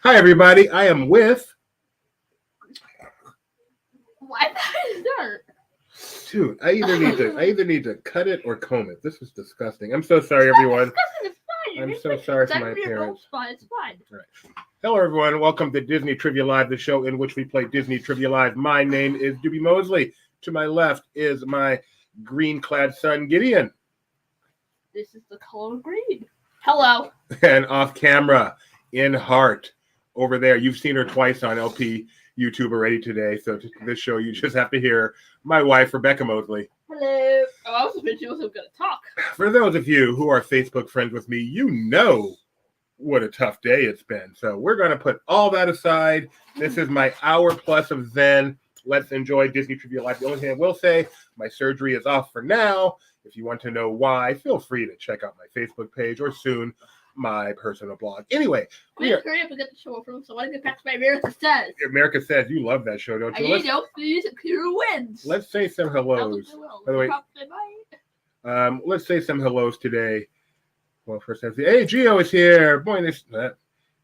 Hi, everybody. I am with... Why did I start? Dude, I either need to cut it or comb it. This is disgusting. I'm so sorry, everyone. It's fine. I'm so sorry for my appearance. It's fine. All right. Hello, everyone. Welcome to Disney Trivia Live, the show in which we play Disney Trivia Live. My name is Doobie Mosley. To my left is my green-clad son, Gideon. This is the color green. Hello. And off camera, in heart, over there. You've seen her twice on LP YouTube already today. So to this show, you just have to hear my wife, Rebecca Mosley. Hello. Oh, I was hoping she wasn't going to talk. For those of you who are Facebook friends with me, you know what a tough day it's been. So we're going to put all that aside. This is my hour plus of Zen. Let's enjoy Disney Trivia Live. The only thing I will say, my surgery is off for now. If you want to know why, feel free to check out my Facebook page or soon my personal blog. Anyway, hurry up and get the show from. So I want to get back to my America Says. America Says, you love that show, don't you? I know, please, who wins? Let's say some hellos. By the way, let's say some hellos today. Well, first I say, hey, Gio is here. Boy,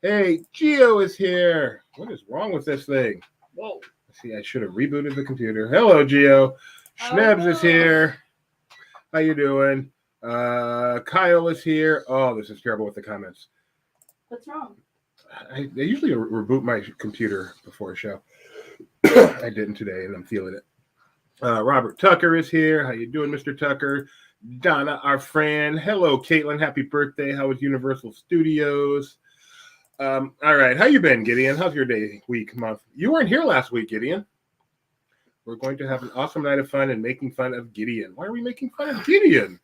hey, Gio is here. What is wrong with this thing? Whoa. See, I should have rebooted the computer. Hello, Gio. Schnebs is here. How you doing? Kyle is here. Oh, this is terrible with the comments. What's wrong? I usually reboot my computer before a show. I didn't today, and I'm feeling it. Robert Tucker is here. How you doing, Mr. Tucker? Donna, our friend. Hello, Caitlin. Happy birthday. How was Universal Studios? All right. How you been, Gideon? How's your day, week, month? You weren't here last week, Gideon. We're going to have an awesome night of fun and making fun of Gideon. Why are we making fun of Gideon?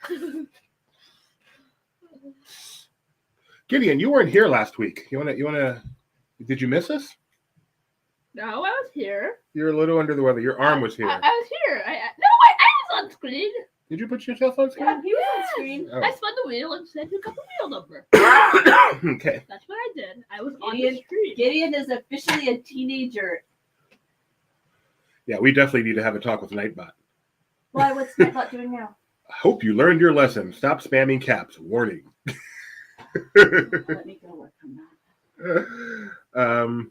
Gideon, you weren't here last week. You wanna? Did you miss us? No, I was here. You're a little under the weather. Your arm was here. I was here. I was on screen. Did you put yourself on screen? Yeah, he was on screen. Oh. I spun the wheel and said, "Pick up the wheel number." Okay. That's what I did. I was on the screen. Gideon is officially a teenager. Yeah, we definitely need to have a talk with Nightbot. Why? What's Nightbot doing now? I hope you learned your lesson. Stop spamming caps. Warning. Let me go work on that.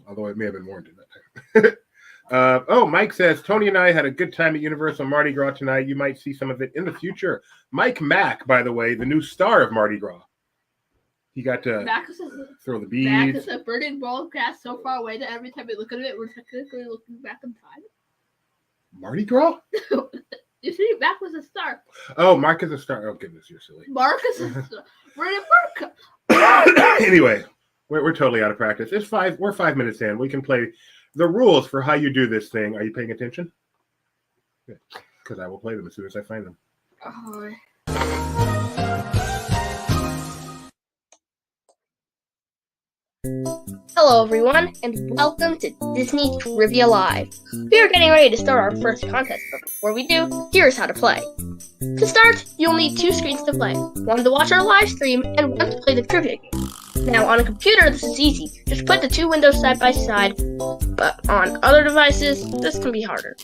Although it may have been warranted that time. Mike says, Tony and I had a good time at Universal Mardi Gras tonight. You might see some of it in the future. Mike Mack, by the way, the new star of Mardi Gras. He got to throw the beads. Mac is a burning ball of gas so far away that every time we look at it, we're technically looking back in time. Mardi Gras? You see, Mac was a star. Oh, Mark is a star. Oh, goodness, you're silly. Mark is a star. We're in America. Anyway, we're totally out of practice. We're 5 minutes in. We can play the rules for how you do this thing. Are you paying attention? Good. Because I will play them as soon as I find them. Oh. Hello everyone, and welcome to Disney Trivia Live. We are getting ready to start our first contest, but before we do, here's how to play. To start, you'll need two screens to play, one to watch our live stream, and one to play the trivia game. Now, on a computer, this is easy. Just put the two windows side by side, but on other devices, this can be harder.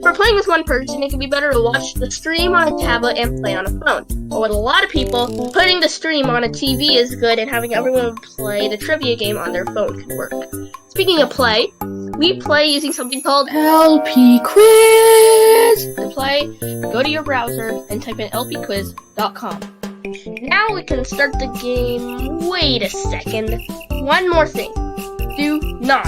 For playing with one person, it can be better to watch the stream on a tablet and play on a phone. But with a lot of people, putting the stream on a TV is good, and having everyone play the trivia game on their phone can work. Speaking of play, we play using something called LP Quiz. To play, go to your browser and type in lpquiz.com. Now we can start the game. Wait a second. One more thing. Do not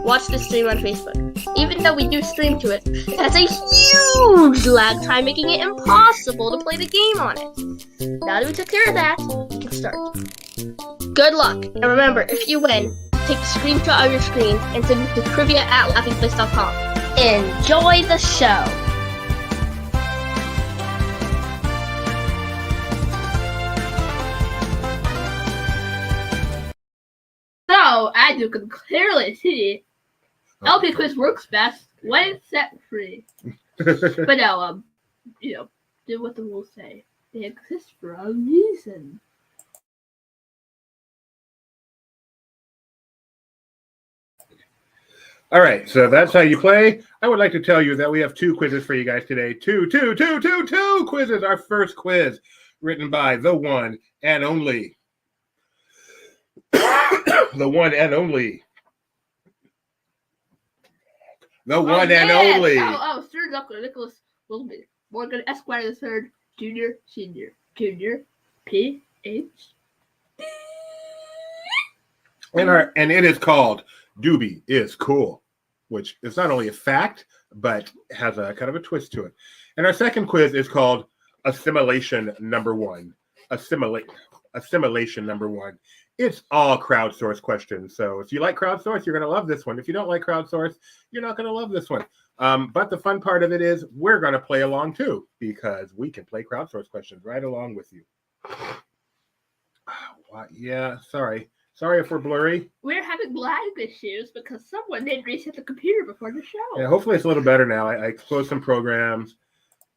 watch the stream on Facebook. Even though we do stream to it, it has a huge lag time, making it impossible to play the game on it. Now that we took care of that, we can start. Good luck, and remember, if you win, take a screenshot of your screen and send it to trivia@laughingplace.com. Enjoy the show! So, as you can clearly see, LP Quiz works best when it's set free. But now, do what the rules say. They exist for a reason. All right, so that's how you play. I would like to tell you that we have two quizzes for you guys today. Two quizzes. Our first quiz, written by the one and only The one and only. The Oh, one and yes. only. Sir Dr. Nicholas Willoughby, Morgan Esquire III, Junior, Senior, Junior, Ph. And it is called Doobie is Cool, which is not only a fact, but has a kind of a twist to it. And our second quiz is called Assimilation Number 1. Assimilation Number 1. It's all crowdsourced questions. So if you like crowdsource, you're going to love this one. If you don't like crowdsource, you're not going to love this one. But the fun part of it is we're going to play along too, because we can play crowdsource questions right along with you. Yeah, sorry. Sorry if we're blurry. We're having lag issues because someone didn't reset the computer before the show. Yeah, hopefully it's a little better now. I closed some programs.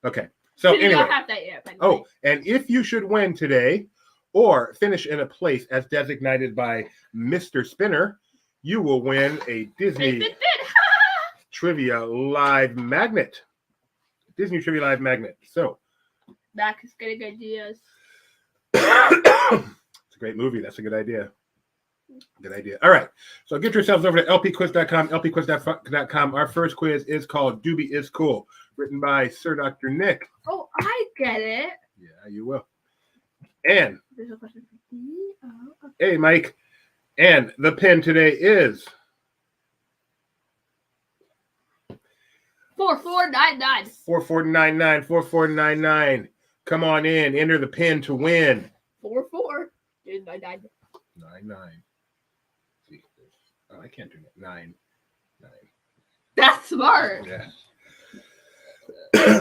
Okay. So We anyway. don't have that yet, by the way. Oh, and if you should win today or finish in a place as designated by Mr. Spinner, you will win a Disney Trivia Live Magnet. Disney Trivia Live Magnet. So. Mac is getting ideas. It's a great movie. That's a good idea. Good idea. All right. So get yourselves over to lpquiz.com, lpquiz.com. Our first quiz is called Doobie is Cool, written by Sir Dr. Nick. Oh, I get it. Yeah, you will. And There's a question for me. Oh, okay. hey, Mike. And the pin today is 4499. 4499. 4499. Come on in. Enter the pin to win. 4499. 99. See, oh, I can't do that. 9. That's smart. Yeah.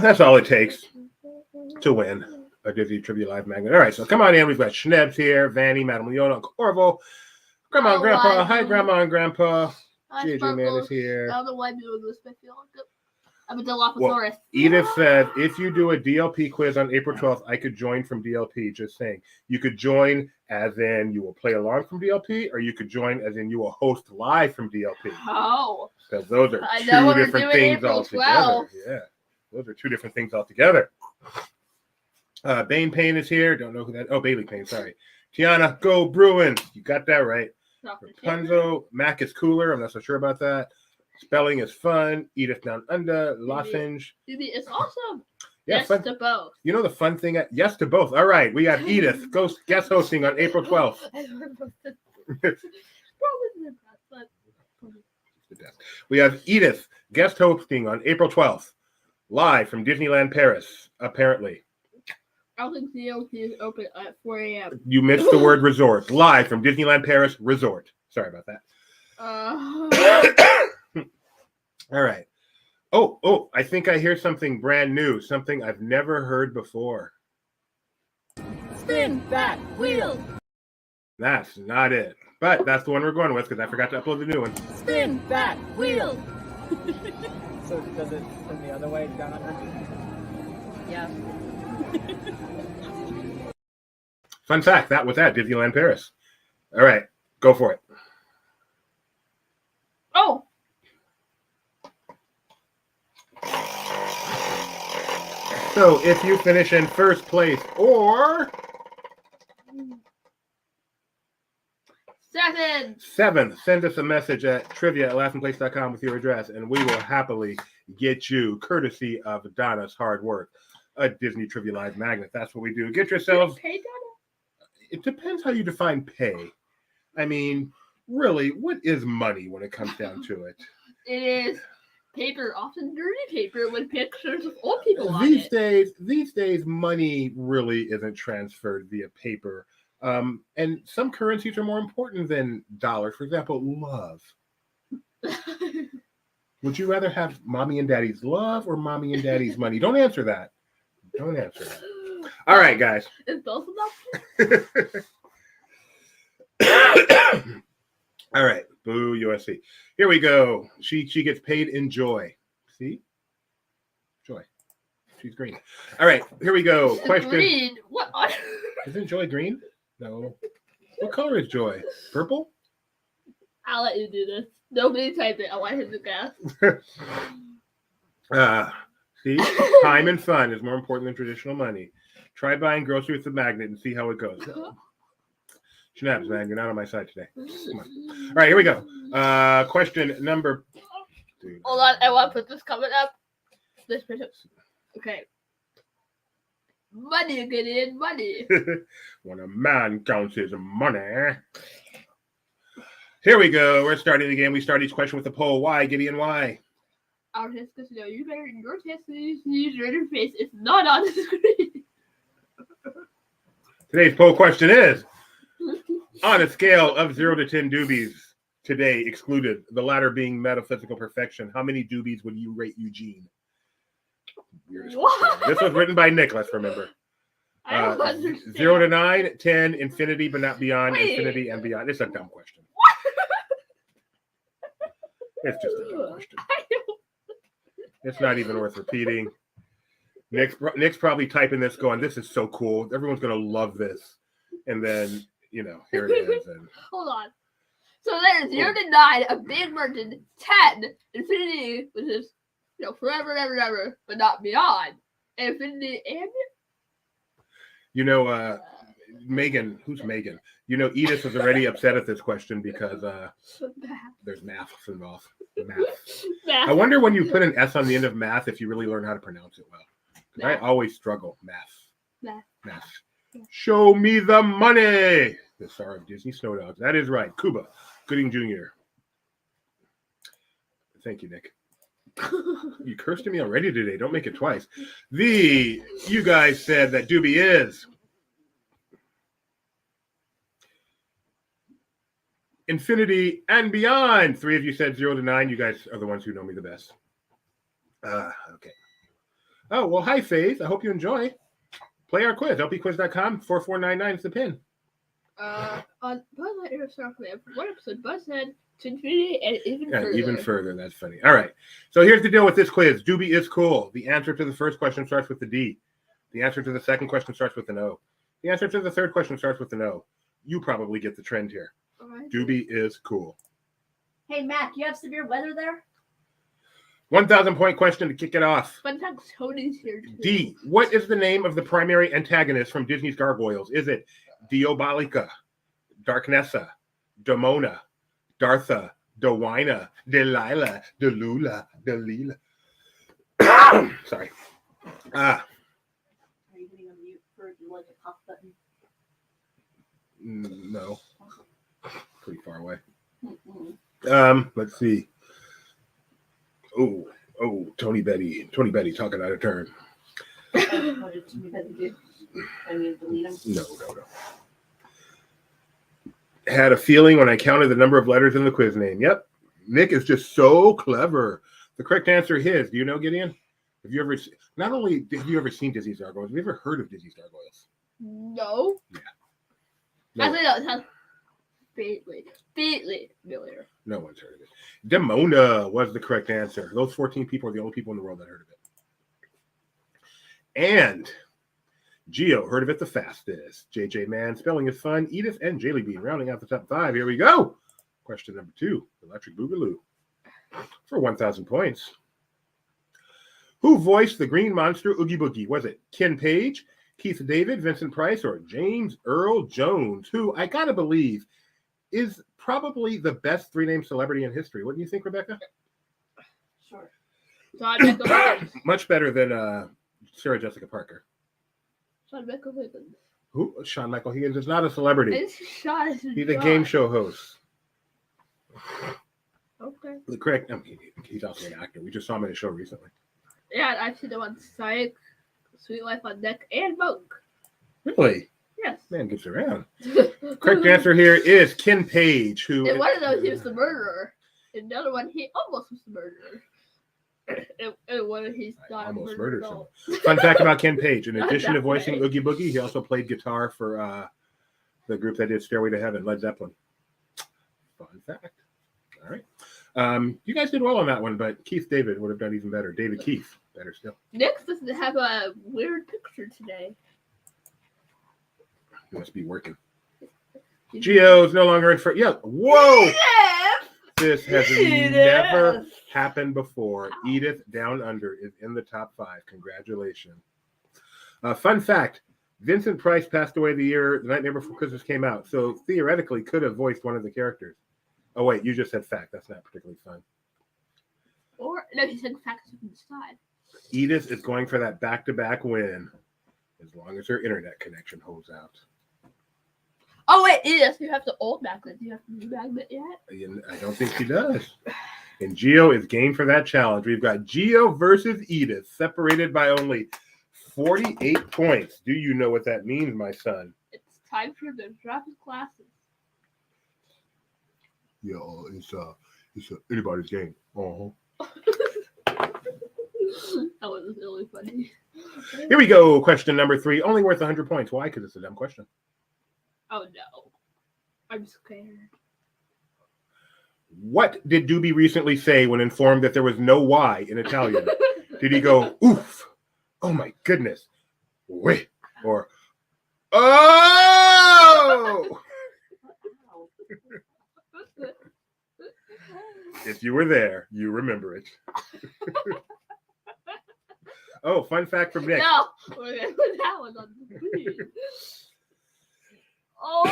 That's all it takes to win a Disney Trivia Live Magnet. All right, so come on in. We've got Schnebs here, Vanny, Madame Leona, Uncle Orville, Grandma and Grandpa. Hi, Grandma and Grandpa. JJ Man is here. I don't know why I'm doing this, but I feel like it. I'm a Dilophosaurus. Edith said, if you do a DLP quiz on April 12th, I could join from DLP. Just saying. You could join as in you will play along from DLP, or you could join as in you will host live from DLP. Oh. Because those are two different things altogether. Yeah. Those are two different things altogether. Bane Payne is here. Don't know who that. Oh, Bailey Payne. Sorry. Tiana, go Bruins. You got that right. Rapunzel. Mac is cooler. I'm not so sure about that. Spelling is fun. Edith Down Under. Lozenge. Doobie is awesome. Yeah, yes fun. to both. You know the fun thing? Yes to both. All right. We have Edith guest hosting on April 12th. We have Edith guest hosting on April 12th. Live from Disneyland Paris, apparently. I don't think the DLP is open at 4 a.m. You missed the word resort. Live from Disneyland Paris Resort. Sorry about that. All right. Oh, I think I hear something brand new. Something I've never heard before. Spin that wheel. That's not it. But that's the one we're going with because I forgot to upload the new one. Spin that wheel. So does it from the other way down under? Yeah. Fun fact, that was at Disneyland Paris. All right, go for it. Oh. So if you finish in first place or seventh, send us a message at trivia@laughingplace.com with your address, and we will happily get you, courtesy of Donna's hard work, a Disney Trivia Live Magnet. That's what we do. Get yourselves. Pay Donna? It depends how you define pay. I mean, really, what is money when it comes down to it? It is paper, often dirty paper, with pictures of old people on it. These days, money really isn't transferred via paper. And some currencies are more important than dollars. For example, love. Would you rather have mommy and daddy's love or mommy and daddy's money? Don't answer that. Don't answer that. All right, guys. Is both of them? All right. Boo, USC. Here we go. She gets paid in joy. See? Joy. She's green. All right. Here we go. Question. Green? What? Isn't joy green? No. What color is joy? Purple? I'll let you do this. Nobody typed it. I want him to guess. See? Time and fun is more important than traditional money. Try buying groceries with a magnet and see how it goes. Schnapps, man, you're not on my side today. Come on. All right, here we go. Question number. Dude. Hold on, I want to put this comment up. This person. Okay. Money, Gideon, money. When a man counts his money. Here we go. We're starting the game. We start each question with a poll. Why, Gideon? Why? Our test is no. You better your test user interface is not on the screen. Today's poll question is: on a scale of 0 to 10 doobies, today excluded, the latter being metaphysical perfection, how many doobies would you rate Eugene? What? This was written by Nicholas, remember. I don't understand. 0 to 9, 10, infinity but not beyond, Wait. infinity and beyond. It's a dumb question. It's just a dumb question. It's not even worth repeating. Nick's probably typing this going, this is so cool. Everyone's going to love this. And then, here it is. And Hold on. So there's 0 to 9, a big merchant, 10, infinity, which is, forever and ever and ever, but not beyond. Infinity and Megan, who's Megan? Edith was already upset at this question because there's math involved. Math. I wonder when you put an S on the end of math if you really learn how to pronounce it well. I always struggle. Math. Show me the money. The star of Disney Snow Dogs. That is right. Cuba Gooding Jr. Thank you, Nick. You cursed at me already today. Don't make it twice. You guys said that Doobie is infinity and beyond. 3 of you said 0 to 9. You guys are the ones who know me the best. Okay. Oh, well, hi, Faith. I hope you enjoy. Play our quiz. lpquiz.com. 4499 is the pin. On Buzz Lightyear Star Command, for one episode, Buzz said to infinity and even further. That's funny. All right. So here's the deal with this quiz. Doobie is cool. The answer to the first question starts with the D. The answer to the second question starts with an O. The answer to the third question starts with an O. You probably get the trend here. Right. Doobie is cool. Hey, Matt, do you have severe weather there? 1,000-point question to kick it off. Fun fact, Tony's here too. D. What is the name of the primary antagonist from Disney's Gargoyles? Is it Diabolika, Darknessa, Demona, Dartha, Dewina, Delilah, Delula, Delila? Sorry. Are you getting a mute for like a cough button? No. Pretty far away. Mm-hmm. Let's see. Oh, Tony Betty talking out of turn. What did Tony Betty do? I mean, delete him? No. Had a feeling when I counted the number of letters in the quiz name. Yep. Nick is just so clever. The correct answer is, do you know, Gideon? Have you ever, not only have you ever seen Disney's Gargoyles, have you ever heard of Disney's Gargoyles? No. Yeah. Actually, no, it sounds faintly familiar. No one's heard of it. Demona was the correct answer. Those 14 people are the only people in the world that heard of it. And Geo heard of it the fastest. JJ Man, spelling is fun. Edith and Jaylee Bean rounding out the top 5. Here we go. Question number 2. Electric Boogaloo. For 1,000 points. Who voiced the green monster Oogie Boogie? Was it Ken Page, Keith David, Vincent Price, or James Earl Jones, who I gotta believe is probably the best 3-name celebrity in history. What do you think, Rebecca? Sure. John Michael Higgins. Much better than Sarah Jessica Parker. Shawn Michael Higgins. Who? Shawn Michael Higgins is not a celebrity. It's Shawn. He's a game show host. Okay. The correct. He's also an actor. We just saw him in a show recently. Yeah, I've seen the one Psych, Sweet Life on Deck, and Monk. Really? Yes. Man gets around. Correct answer here is Ken Page, who. In one of those, he was the murderer. In the other one, he almost was the murderer. And one, he's not almost murdered murdered at all. someone. Fun fact about Ken Page: in Not addition to that voicing way. Oogie Boogie, he also played guitar for the group that did "Stairway to Heaven," Led Zeppelin. Fun fact. All right. You guys did well on that one, but Keith David would have done even better. David Keith, better still. Nick doesn't have a weird picture today. He must be working. Geo's no longer in front. Yeah. Whoa! Yeah. This has Edith. never happened before. Edith Down Under is in the top 5. Congratulations. Fun fact, Vincent Price passed away the Nightmare Before Christmas came out, so theoretically could have voiced one of the characters. Oh wait, you just said fact. That's not particularly fun. Or no, he said facts from the side. Edith is going for that back-to-back win, as long as her internet connection holds out. Oh wait, Edith, you have the old backlit. Do you have the new backlit yet? I don't think she does. And Gio is game for that challenge. We've got Gio versus Edith, separated by only 48 points. Do you know what that means, my son? It's time for the drop of classes. Yeah, it's anybody's game. That was really funny. Here we go. Question number 3. Only worth 100 points. Why? Because it's a dumb question. Oh no. I'm scared. What did Doobie recently say when informed that there was no Y in Italian? Did he go, oof, oh my goodness, wait, or, oh! If you were there, you remember it. Oh, fun fact from Nick. No, we're gonna put that one on the screen. Oh,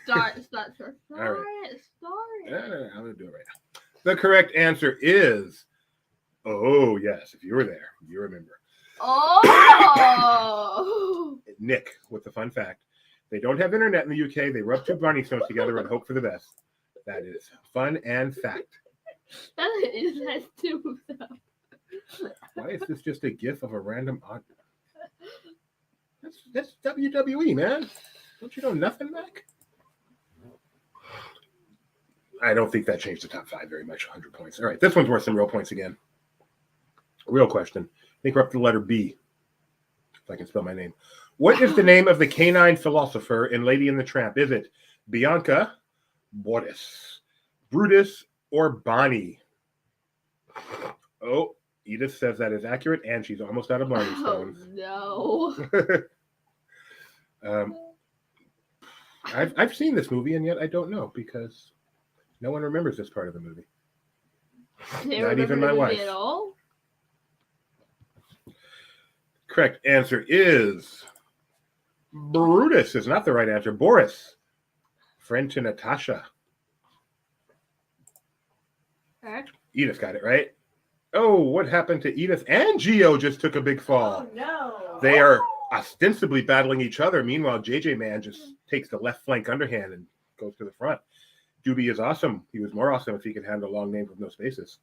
start. All right. Start. No, I'm going to do it right now. The correct answer is, oh, yes, if you were there, you remember. Oh! Nick, with the fun fact, they don't have internet in the UK. They rub 2 Barney stones together and hope for the best. That is fun and fact. It has 2 of them. Why is this just a gif of a random odd? That's WWE, man. Don't you know nothing, Mac? I don't think that changed the top 5 very much. 100 points. All right, this one's worth some real points again. Real question. I think we're up to the letter B, if I can spell my name. What is the name of the canine philosopher in Lady and the Tramp? Is it Bianca, Boris, Brutus, or Bonnie? Oh, Edith says that is accurate, and she's almost out of Barney stones. Oh, no. I've seen this movie, and yet I don't know because no one remembers this part of the movie. Not even my wife. At all? Correct answer is Brutus is not the right answer. Boris, friend to Natasha. Okay. Edith got it right. Oh, what happened to Edith and Gio just took a big fall. Oh no. They are ostensibly battling each other. Meanwhile, JJ Man just takes the left flank underhand and goes to the front. Doobie is awesome. He was more awesome if he could handle a long name with no spaces.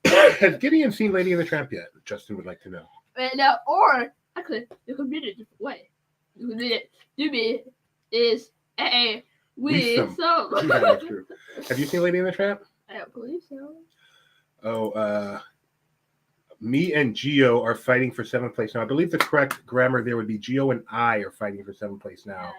Has Gideon seen Lady and the Tramp yet? Justin would like to know. No, or actually, you could read it a different way. You could read it. Doobie is a Weesome. some. Yeah, that's true. Have you seen Lady and the Tramp? I don't believe so. Oh, me and Gio are fighting for 7th place now. I believe the correct grammar there would be Gio and I are fighting for 7th place now.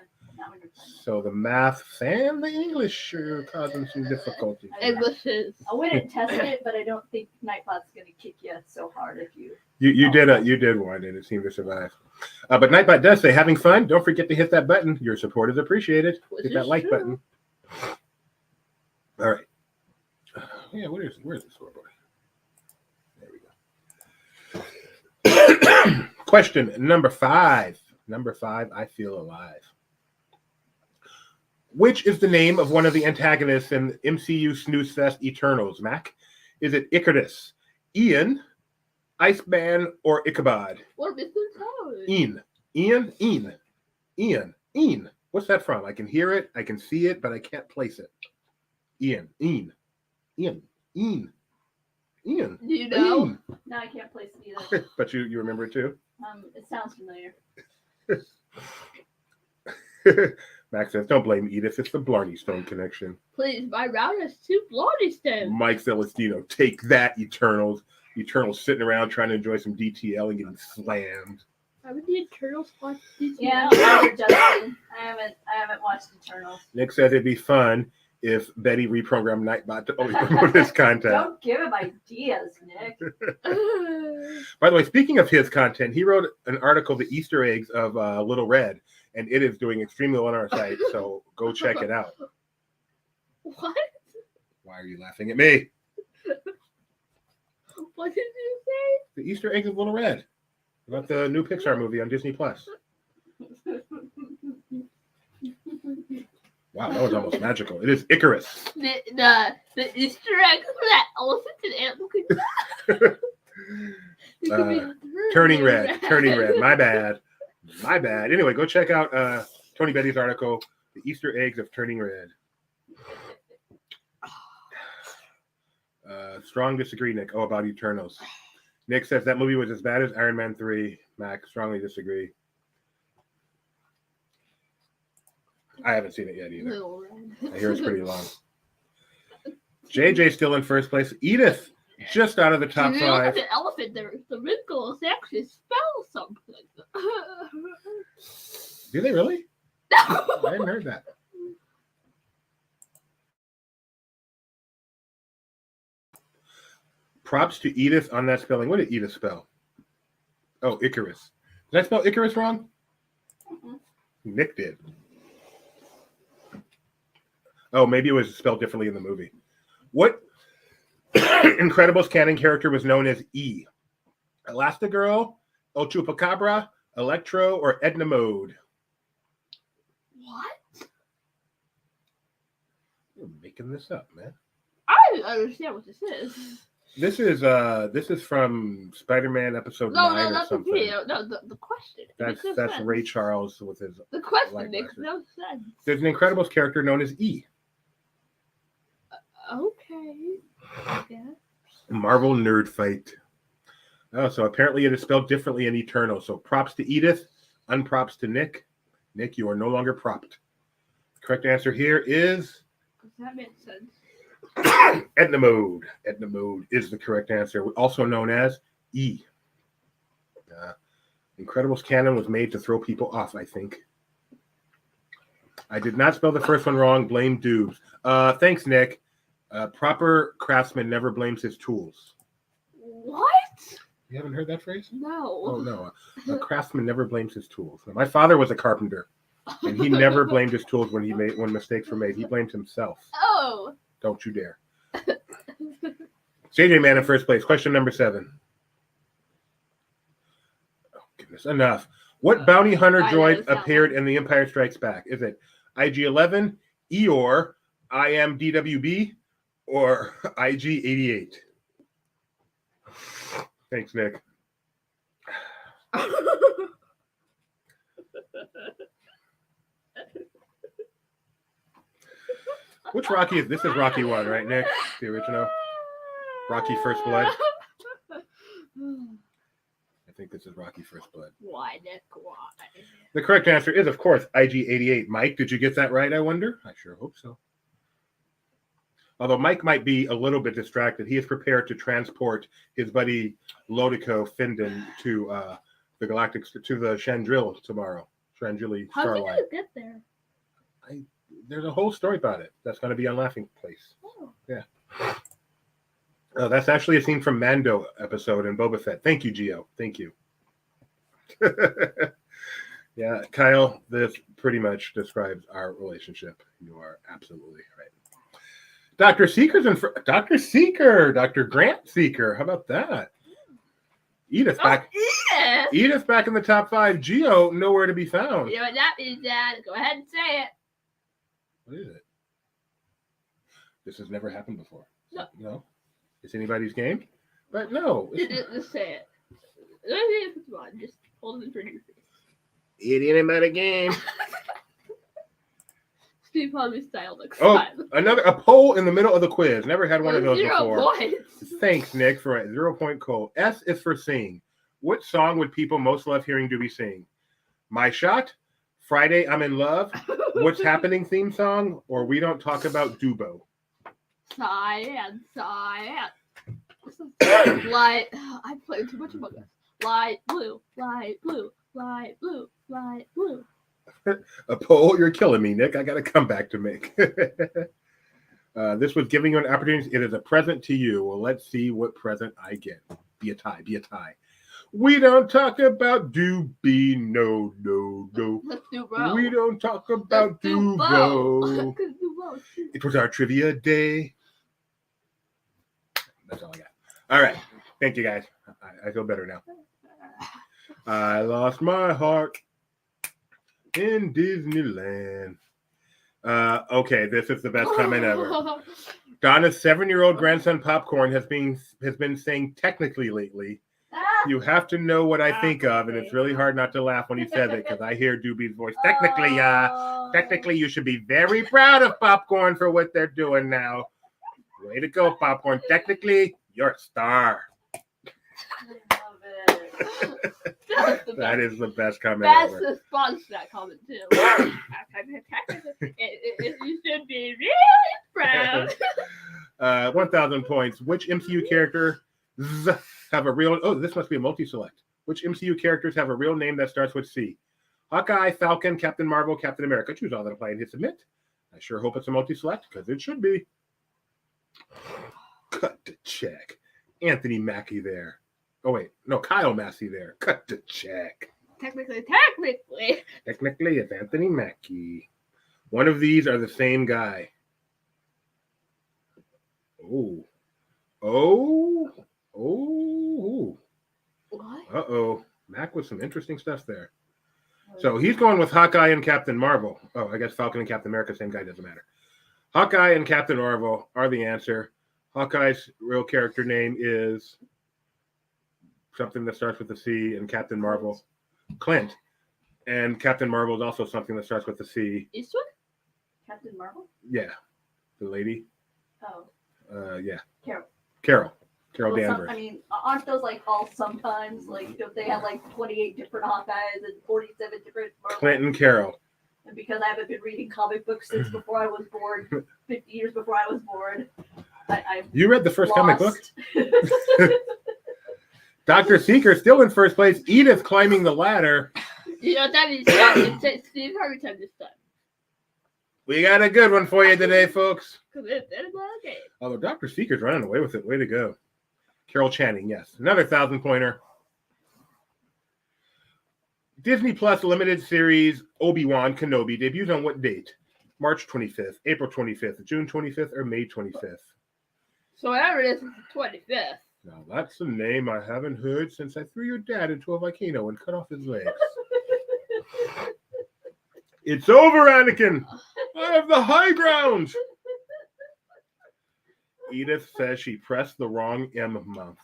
So the math and the English are causing some difficulty. English is. I wouldn't test it, but I don't think Nightbot's gonna kick you so hard if you. You did one and it seemed to survive. But Nightbot does say, having fun. Don't forget to hit that button. Your support is appreciated. Hit that like button. All right. Yeah, where's the scoreboard? There we go. Question number 5. Number 5, I feel alive. Which is the name of one of the antagonists in MCU Snooze Fest Eternals, Mac? Is it Icarus, Ian, Iceman, or Ichabod? What is the Ian. What's that from? I can hear it, I can see it, but I can't place it. Ian. Do you know? No, I can't place it either. But you remember it too? It sounds familiar. Max says, don't blame Edith. It's the Blarney Stone connection. Please, my route is too Blarney Stone. Mike Celestino, take that, Eternals. Eternals sitting around trying to enjoy some DTL and getting slammed. How would the Eternals watch DTL? Yeah, Justin. I haven't watched Eternals. Nick said it'd be fun if Betty reprogrammed Nightbot to only promote his content. Don't give him ideas, Nick. By the way, speaking of his content, he wrote an article, The Easter Eggs of Little Red, and it is doing extremely well on our site, so go check it out. What? Why are you laughing at me? What did you say? The Easter Eggs of Little Red. About the new Pixar movie on Disney Plus. Wow, that was almost magical. It is Icarus. The Easter egg for that elephant and animal could Turning red. Turning red. My bad. Anyway, go check out Tony Betty's article, The Easter Eggs of Turning Red. Strong disagree, Nick. Oh, about Eternals. Nick says that movie was as bad as Iron Man 3. Mac, strongly disagree. I haven't seen it yet either. I hear it's pretty long. JJ still in first place. Edith just out of the top If you look at 5. the elephant there, the wrinkles actually spell something. Do they really? I hadn't heard that. Props to Edith on that spelling. What did Edith spell? Oh, Icarus. Did I spell Icarus wrong? Nick did. Oh, maybe it was spelled differently in the movie. What Incredibles canon character was known as E? Elastigirl, El Chupacabra, Electro, or Edna Mode? What? You're making this up, man. I don't understand what this is. This is from Spider-Man episode 9 No, or not the something. video. No, the question. It makes no That's sense. Ray Charles with his. The question light makes glasses. no sense. There's an Incredibles character known as E. Okay. Yeah. Marvel nerd fight. Oh, so apparently it is spelled differently in Eternal. So props to Edith, unprops to Nick. Nick, you are no longer propped. The correct answer here is That makes sense. Edna Mode. Edna Mode is the correct answer, also known as E. Incredibles canon was made to throw people off, I think. I did not spell the first one wrong. Blame Dubes. Thanks, Nick. Proper craftsman never blames his tools. What? You haven't heard that phrase? No. Oh, no. A craftsman never blames his tools. My father was a carpenter, and he never blamed his tools when mistakes were made. He blamed himself. Oh. Don't you dare. JJ Man in first place. Question number 7. Oh, goodness. Enough. What bounty hunter I droid know, sound appeared like- in The Empire Strikes Back? Is it IG-11, Eeyore, IMDWB, or IG-88? Thanks, Nick. Which Rocky is this? Is Rocky 1, right, Nick? The original? Rocky First Blood? I think this is Rocky First Blood. Why, Nick? Why? The correct answer is, of course, IG-88. Mike, did you get that right, I wonder? I sure hope so. Although Mike might be a little bit distracted. He is prepared to transport his buddy Lodico Findon to the Chandril tomorrow. Chandrili How did Starlight. you get there? There's a whole story about it. That's going to be on Laughing Place. Oh. Yeah. Oh, that's actually a scene from Mando episode in Boba Fett. Thank you, Gio. Thank you. Yeah, Kyle, this pretty much describes our relationship. You are absolutely right. Dr. Seeker's Dr. Grant Seeker. How about that? Edith back. Yeah. Edith back in the top 5. Gio nowhere to be found. You know what that means, Dad? Go ahead and say it. What is it? This has never happened before. No. No? It's anybody's game? But no. Just say it. Come on, just hold it in front of your face. It ain't about a game. Steve Harvey style next Oh, time. a poll in the middle of the quiz. Never had one of those 0 before. points. Thanks, Nick, for a 0-point poll. S is for sing. What song would people most love hearing Doobie sing? My Shot, Friday I'm in Love, What's Happening theme song, or We Don't Talk About Dubo? Cyan. Light. I played too much Among Us. Light blue, light blue, light blue, light blue. A poll? You're killing me, Nick. I got a comeback to make. This was giving you an opportunity. It is a present to you. Well, let's see what present I get. Be a tie. We don't talk about Doobie. No. Let's do bro. We don't talk about Let's do Dubo. Let's do both. It was our trivia day. That's all I got. All right. Thank you, guys. I feel better now. I lost my heart in Disneyland. Okay, this is the best comment ever. Donna's 7-year-old grandson Popcorn has been saying technically lately. You have to know what I think of, and it's really hard not to laugh when he says it because I hear Doobie's voice. Technically, you should be very proud of Popcorn for what they're doing now. Way to go, Popcorn. Technically, you're a star. That is the best comment That's ever. the response to that comment too. You should be really proud. 1,000 points. Which MCU character have a real... Oh, this must be a multi-select. Which MCU characters have a real name that starts with C? Hawkeye, Falcon, Captain Marvel, Captain America. Choose all that apply and hit submit. I sure hope it's a multi-select because it should be. Cut to check. Anthony Mackie there. Oh, wait. No, Kyle Massey there. Cut to check. Technically. Technically, it's Anthony Mackie. One of these are the same guy. Oh. What? Uh-oh. Mac with some interesting stuff there. So he's going with Hawkeye and Captain Marvel. Oh, I guess Falcon and Captain America, same guy, doesn't matter. Hawkeye and Captain Marvel are the answer. Hawkeye's real character name is something that starts with a C, and Captain Marvel, Clint. And Captain Marvel is also something that starts with a C. Eastwood? Captain Marvel? Yeah. The lady. Oh. Yeah. Carol. Carol Danvers. I mean, aren't those like all sometimes? Like, if they have like 28 different Hawkeyes and 47 different Marvel? Clint and Carol. And because I haven't been reading comic books since before I was born, 50 years before I was born, I've You read the first comic book? lost. Dr. Seeker still in first place. Edith climbing the ladder. You know what that means? It's Steve Harvey time this time. We got a good one for you today, folks. Because it's a game. Although Dr. Seeker's running away with it. Way to go. Carol Channing, yes. Another 1,000-pointer. Disney Plus limited series Obi-Wan Kenobi debuts on what date? March 25th, April 25th, June 25th, or May 25th? So whatever it is, it's the 25th. Now, that's a name I haven't heard since I threw your dad into a volcano and cut off his legs. It's over, Anakin! I have the high ground! Edith says she pressed the wrong M month.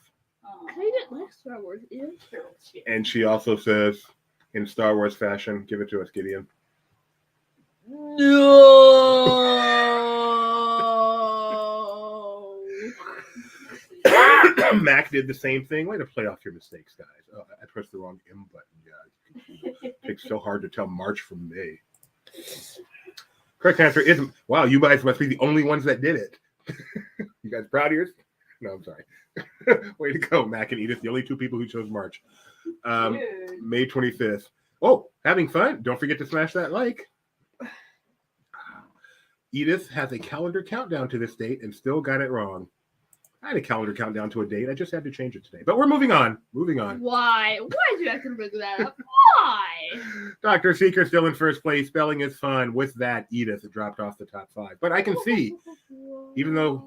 I didn't like Star Wars. And she also says, in Star Wars fashion, give it to us, Gideon. No. Mac did the same thing. Way to play off your mistakes, guys. Oh, I pressed the wrong M button. Yeah, it's so hard to tell March from May. Correct answer is, wow, you guys must be the only ones that did it. You guys proud of yours? No, I'm sorry. Way to go, Mac and Edith, the only two people who chose March. May 25th. Oh, having fun. Don't forget to smash that like. Edith has a calendar countdown to this date and still got it wrong. I had a calendar countdown to a date. I just had to change it today. But we're moving on. Why? Why did you have to bring that up? Why? Dr. Seeker still in first place. Spelling is fun. With that, Edith dropped off the top 5. But I can see, even though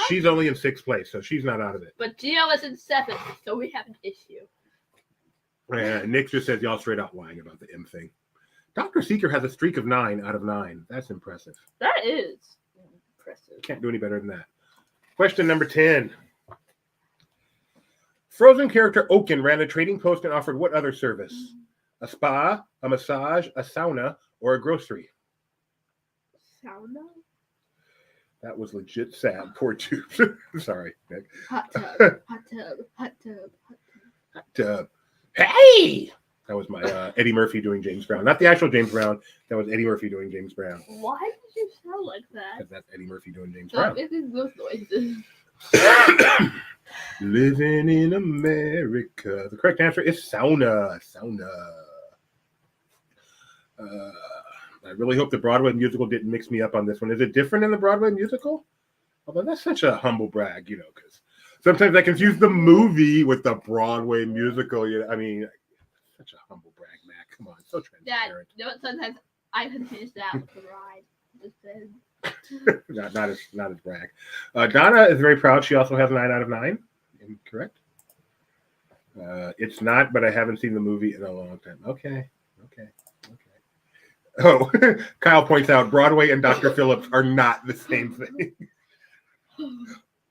she's only in 6th place, so she's not out of it. But Gio is in 7th, so we have an issue. Nick just says y'all straight out lying about the M thing. Dr. Seeker has a streak of 9 out of 9. That's impressive. That is impressive. Can't do any better than that. Question number 10. Frozen character Oaken ran a trading post and offered what other service? A spa, a massage, a sauna, or a grocery? Sauna? That was legit sad. Poor tubes. Sorry, Nick. Hot tub. Hot tub. Hot tub. Hot tub. Hey! That was my Eddie Murphy doing James Brown. Not the actual James Brown. That was Eddie Murphy doing James Brown. Why did you sound like that? Because that's Eddie Murphy doing James Stop Brown. making those noises. Living in America. The correct answer is sauna. Sauna. I really hope the Broadway musical didn't mix me up on this one. Is it different in the Broadway musical? Although that's such a humble brag, because sometimes I confuse the movie with the Broadway musical. I mean, such a humble brag, Mac. Come on, so transparent. Dad, sometimes I confuse that with the ride. Just said. not as brag. Donna is very proud. She also has 9 out of 9. Correct. It's not, but I haven't seen the movie in a long time. Okay. Oh, Kyle points out Broadway and Dr. Phillips are not the same thing.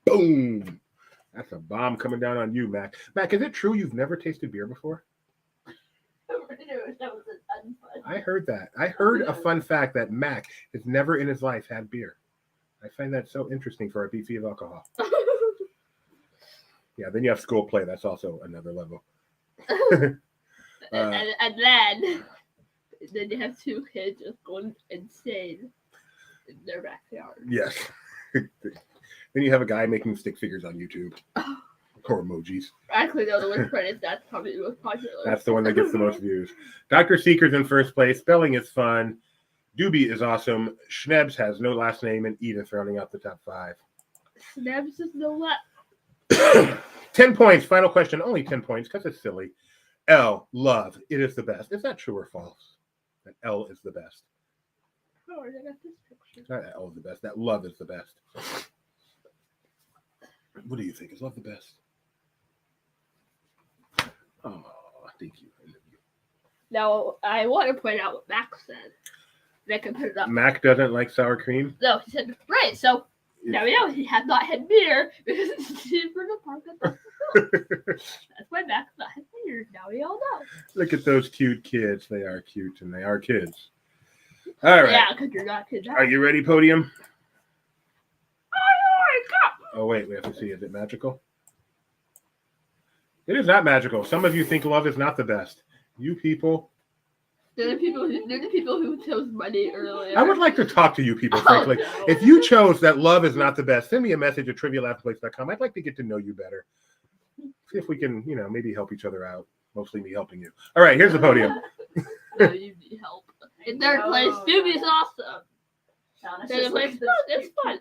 Boom. That's a bomb coming down on you, Mac. Mac, is it true you've never tasted beer before? That was an unfun. I heard that. I heard a fun fact that Mac has never in his life had beer. I find that so interesting for a beefy of alcohol. Yeah, then you have school play. That's also another level. and then you have two kids just going insane in their backyard. Yes. Then you have a guy making stick figures on YouTube. Or emojis. Actually, no, the worst part is that's probably the most popular. That's the one that gets the most views. Dr. Seeker's in first place. Spelling is fun. Doobie is awesome. Schnebs has no last name, and Edith rounding out the top 5. Schnebs is no last. 10 points. Final question. Only 10 points because it's silly. L, love. It is the best. Is that true or false? That L is the best. Oh, I got this picture. Not that L is the best. That love is the best. What do you think? Is love the best? Oh, thank you. I love you. Now, I want to point out what Max said. And I can put it up. Mac doesn't like sour cream. No, he said, right, so now we know he has not had beer because it's cheaper to park at the That's why Max not had beer. Now we all know. Look at those cute kids. They are cute and they are kids. All right. Yeah, because you're not kids. Are you ready, Podium? Oh, Oh, wait. We have to see. Is it magical? It is not magical. Some of you think love is not the best. You people. they're the people who chose money earlier. I would like to talk to you people, frankly. No. If you chose that love is not the best, send me a message at trivialaughplace.com. I'd like to get to know you better. See if we can, maybe help each other out. Mostly me helping you. All right, here's the podium. No, you need help. In third place, Doobie's awesome. Third place, it's fun.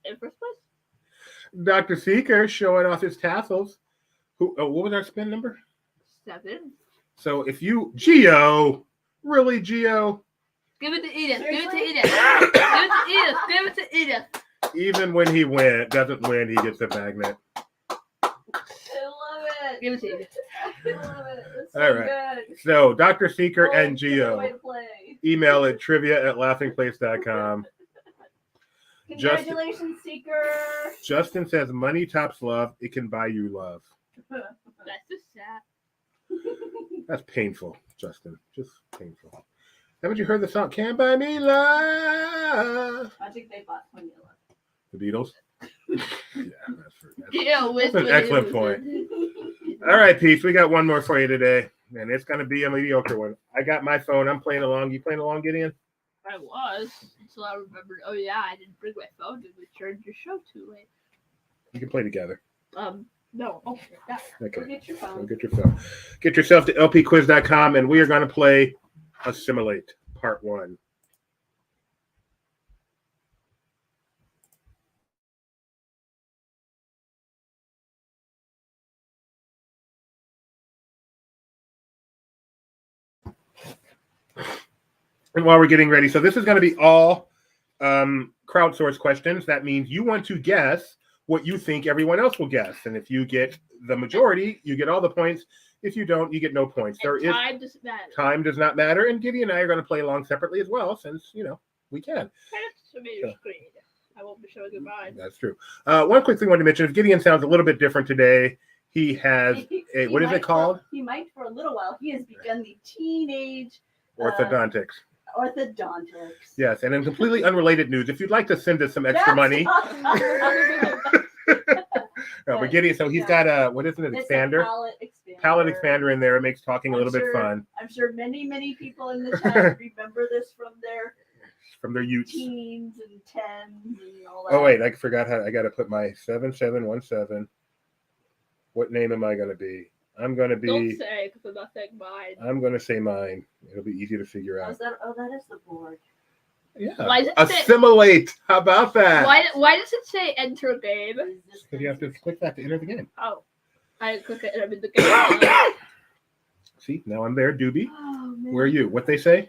In first place, Dr. Seeker showing off his tassels. What was our spin number? 7. So if you, Geo, really, Geo? Give it to Edith. Give it to Edith. Give it to Edith. Give it to Edith. Even when he doesn't win, he gets a magnet. I love it. Give it to Edith. I love it. It's so All right. good. So Dr. Seeker Oh, and it's a good way Geo, to play. email at trivia@laughingplace.com. Congratulations, Seeker. Justin says money tops love. It can buy you love. That's just sad. That's painful, Justin. Just painful. Haven't you heard the song "Can't Buy Me Love"? I think they bought 20 of us. The Beatles. Yeah, Yeah, that's an excellent point. All right, Peach, we got one more for you today, and it's going to be a mediocre one. I got my phone. I'm playing along. You playing along, Gideon? I was until I remembered. Oh yeah, I didn't bring my phone. Did we turn your show too late? You can play together. No. Oh, yeah. Okay. Go get your Go phone. get your phone. Get yourself to lpquiz.com, and we are going to play Assimilate Part 1. And while we're getting ready, so this is going to be all crowdsourced questions. That means you want to guess what you think everyone else will guess. And if you get the majority, you get all the points. If you don't, you get no points. And time doesn't matter. Time does not matter. And Gideon and I are going to play along separately as well, since, we can. Show me your screen. I won't be showing you mine. That's true. One quick thing I wanted to mention is Gideon sounds a little bit different today. He has what is it called? He might for a little while. He has begun the teenage Orthodontics. orthodontics. Yes, and in completely unrelated news, if you'd like to send us some extra money. No, but Gideon, so he's got a, what is it, an It's expander? A Palette expander in there. It makes talking a little bit sure- fun I'm sure many people in the chat remember this from their from their youths. teens and tens and all that. Oh, wait, I forgot how I got to put my 7717. What name am I going to be? I'm going to Don't be, say, because I'm not saying mine. I'm going to say mine. It'll be easy to figure Oh, out. that is the board. Yeah. Why does it say- Assimilate. How about that? Why does it say enter game? Is this Because you have to click that to enter the game. Oh. I click it and I'm in the game. See, now I'm there. Doobie. Oh, man. Where are you? What they say?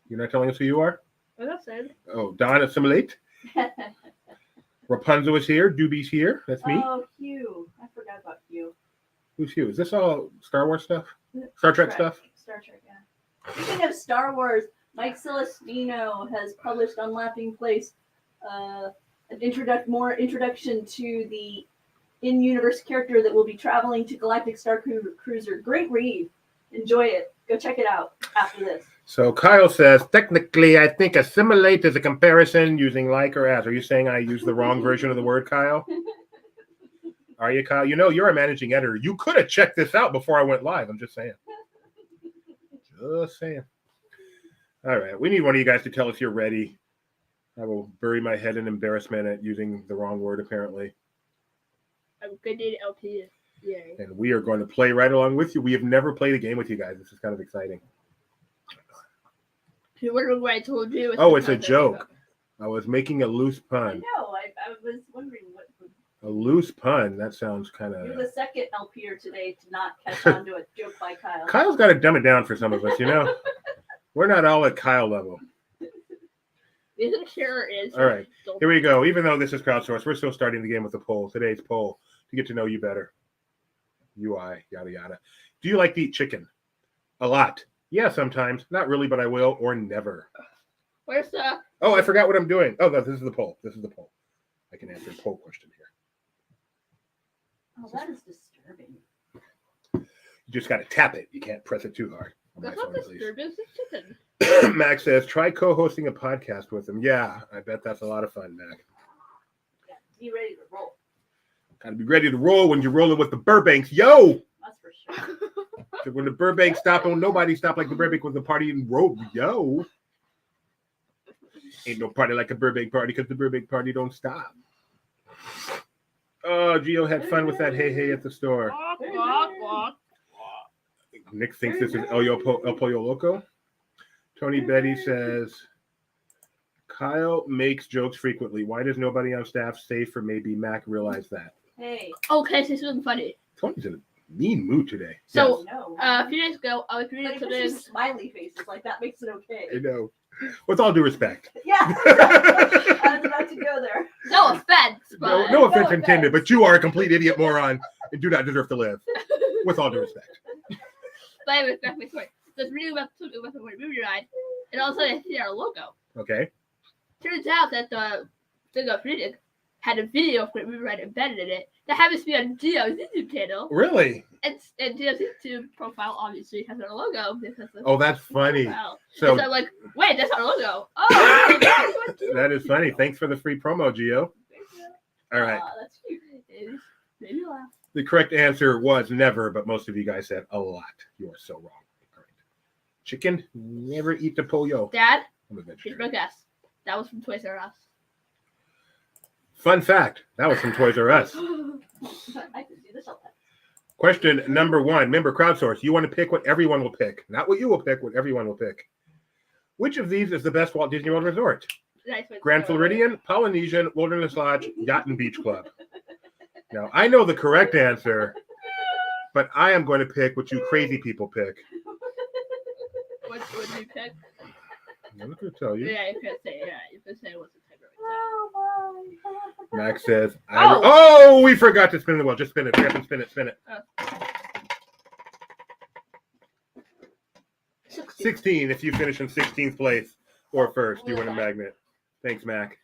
You're not telling us who you are? I'm not saying. Oh, Don Assimilate. Rapunzel is here. Doobie's here. That's me. Oh, Hugh. I forgot about Hugh. Who's Hugh? Is this all Star Wars stuff? Star Trek stuff? Star Trek, yeah. Speaking of Star Wars, Mike Celestino has published on Laughing Place an introduction to the in-universe character that will be traveling to Galactic Star Cruiser. Great read. Enjoy it. Go check it out after this. So Kyle says, technically, I think assimilate is a comparison using like or as. Are you saying I used the wrong version of the word, Kyle? Are you, Kyle? You know, you're a managing editor. You could have checked this out before I went live. I'm just saying. Just saying. All right. We need one of you guys to tell us you're ready. I will bury my head in embarrassment at using the wrong word, apparently. I'm good at LP. Yay. And we are going to play right along with you. We have never played a game with you guys. This is kind of exciting. You wonder what I told you? Oh, it's a joke. I was making a loose I pun. know. I was wondering what. A loose pun? That sounds kind of... You're the second LPer today to not catch on to a joke by Kyle. Kyle's got to dumb it down for some of us, you know? We're not all at Kyle level. Isn't sure is. All right. Here we go. Even though this is crowdsourced, we're still starting the game with a poll. Today's poll to get to know you better. UI, yada, yada. Do you like to eat chicken? A lot. Yeah, sometimes. Not really, but I will, or never. Where's the... Oh, I forgot what I'm doing. Oh, no, this is the poll. This is the poll. I can answer a poll question here. Oh, that is disturbing. You just got to tap it. You can't press it too hard. On my That's not phone, at least. disturbing. It's chicken. Max says, try co-hosting a podcast with him. Yeah, I bet that's a lot of fun, Mac. Yeah, be ready to roll. Got to be ready to roll when you're rolling with the Burbanks. Yo! That's for sure. So when the Burbank stop, oh, nobody stop like the Burbank was a party in Rogue. Yo! Ain't no party like a Burbank party because the Burbank party don't stop. Oh, Gio had fun with that hey at the store. Walk, walk, walk. Nick thinks this is El Pollo Loco. Tony Betty says, Kyle makes jokes frequently. Why does nobody on staff, save for maybe Mac, realize that? Hey. Okay, so this is funny. Tony's in a mean mood today. So, No. a few days ago, I was But reading if something. it's just smiley faces, like that makes it okay. I know. With all due respect. Yeah. I was about to go there. No offense, but No offense No intended, but you are a complete idiot moron and do not deserve to live. With all due respect. but I respect my story. So I was reading about something about the movie ride, and all of a sudden I see our logo. Okay. Turns out that the thing I was reading had a video of Great Movie Ride embedded in it that happens to be on Gio's YouTube channel. Really? And Gio's YouTube profile obviously has our logo because of Oh, that's funny. profile. So And so I'm like, wait, that's our logo. Oh, that is funny. Thanks for the free promo, Gio. All right. That's cute. It made me laugh. The correct answer was never, but most of you guys said a lot. You are so wrong. All right. Chicken, never eat the pollo. Dad, I'm a here's my vegetarian. guess. That was from Toys R Us. Fun fact, that was from Toys R Us. I can see this all the time. Question number 1. Remember, crowdsource. You want to pick what everyone will pick. Not what you will pick, what everyone will pick. Which of these is the best Walt Disney World Resort? Nice one. Grand Floridian, Polynesian, Wilderness Lodge, Yacht and Beach Club. Now, I know the correct answer, but I am going to pick what you crazy people pick. What would you pick? I'm not going to tell you. Yeah, you could say. Yeah, you could say what's the type of Oh my. Max says, Oh. oh, we forgot to spin the wheel. Just spin it. Hurry up and spin it. Spin it. 16 if you finish in 16th place or first. You win a magnet. Thanks, Mac.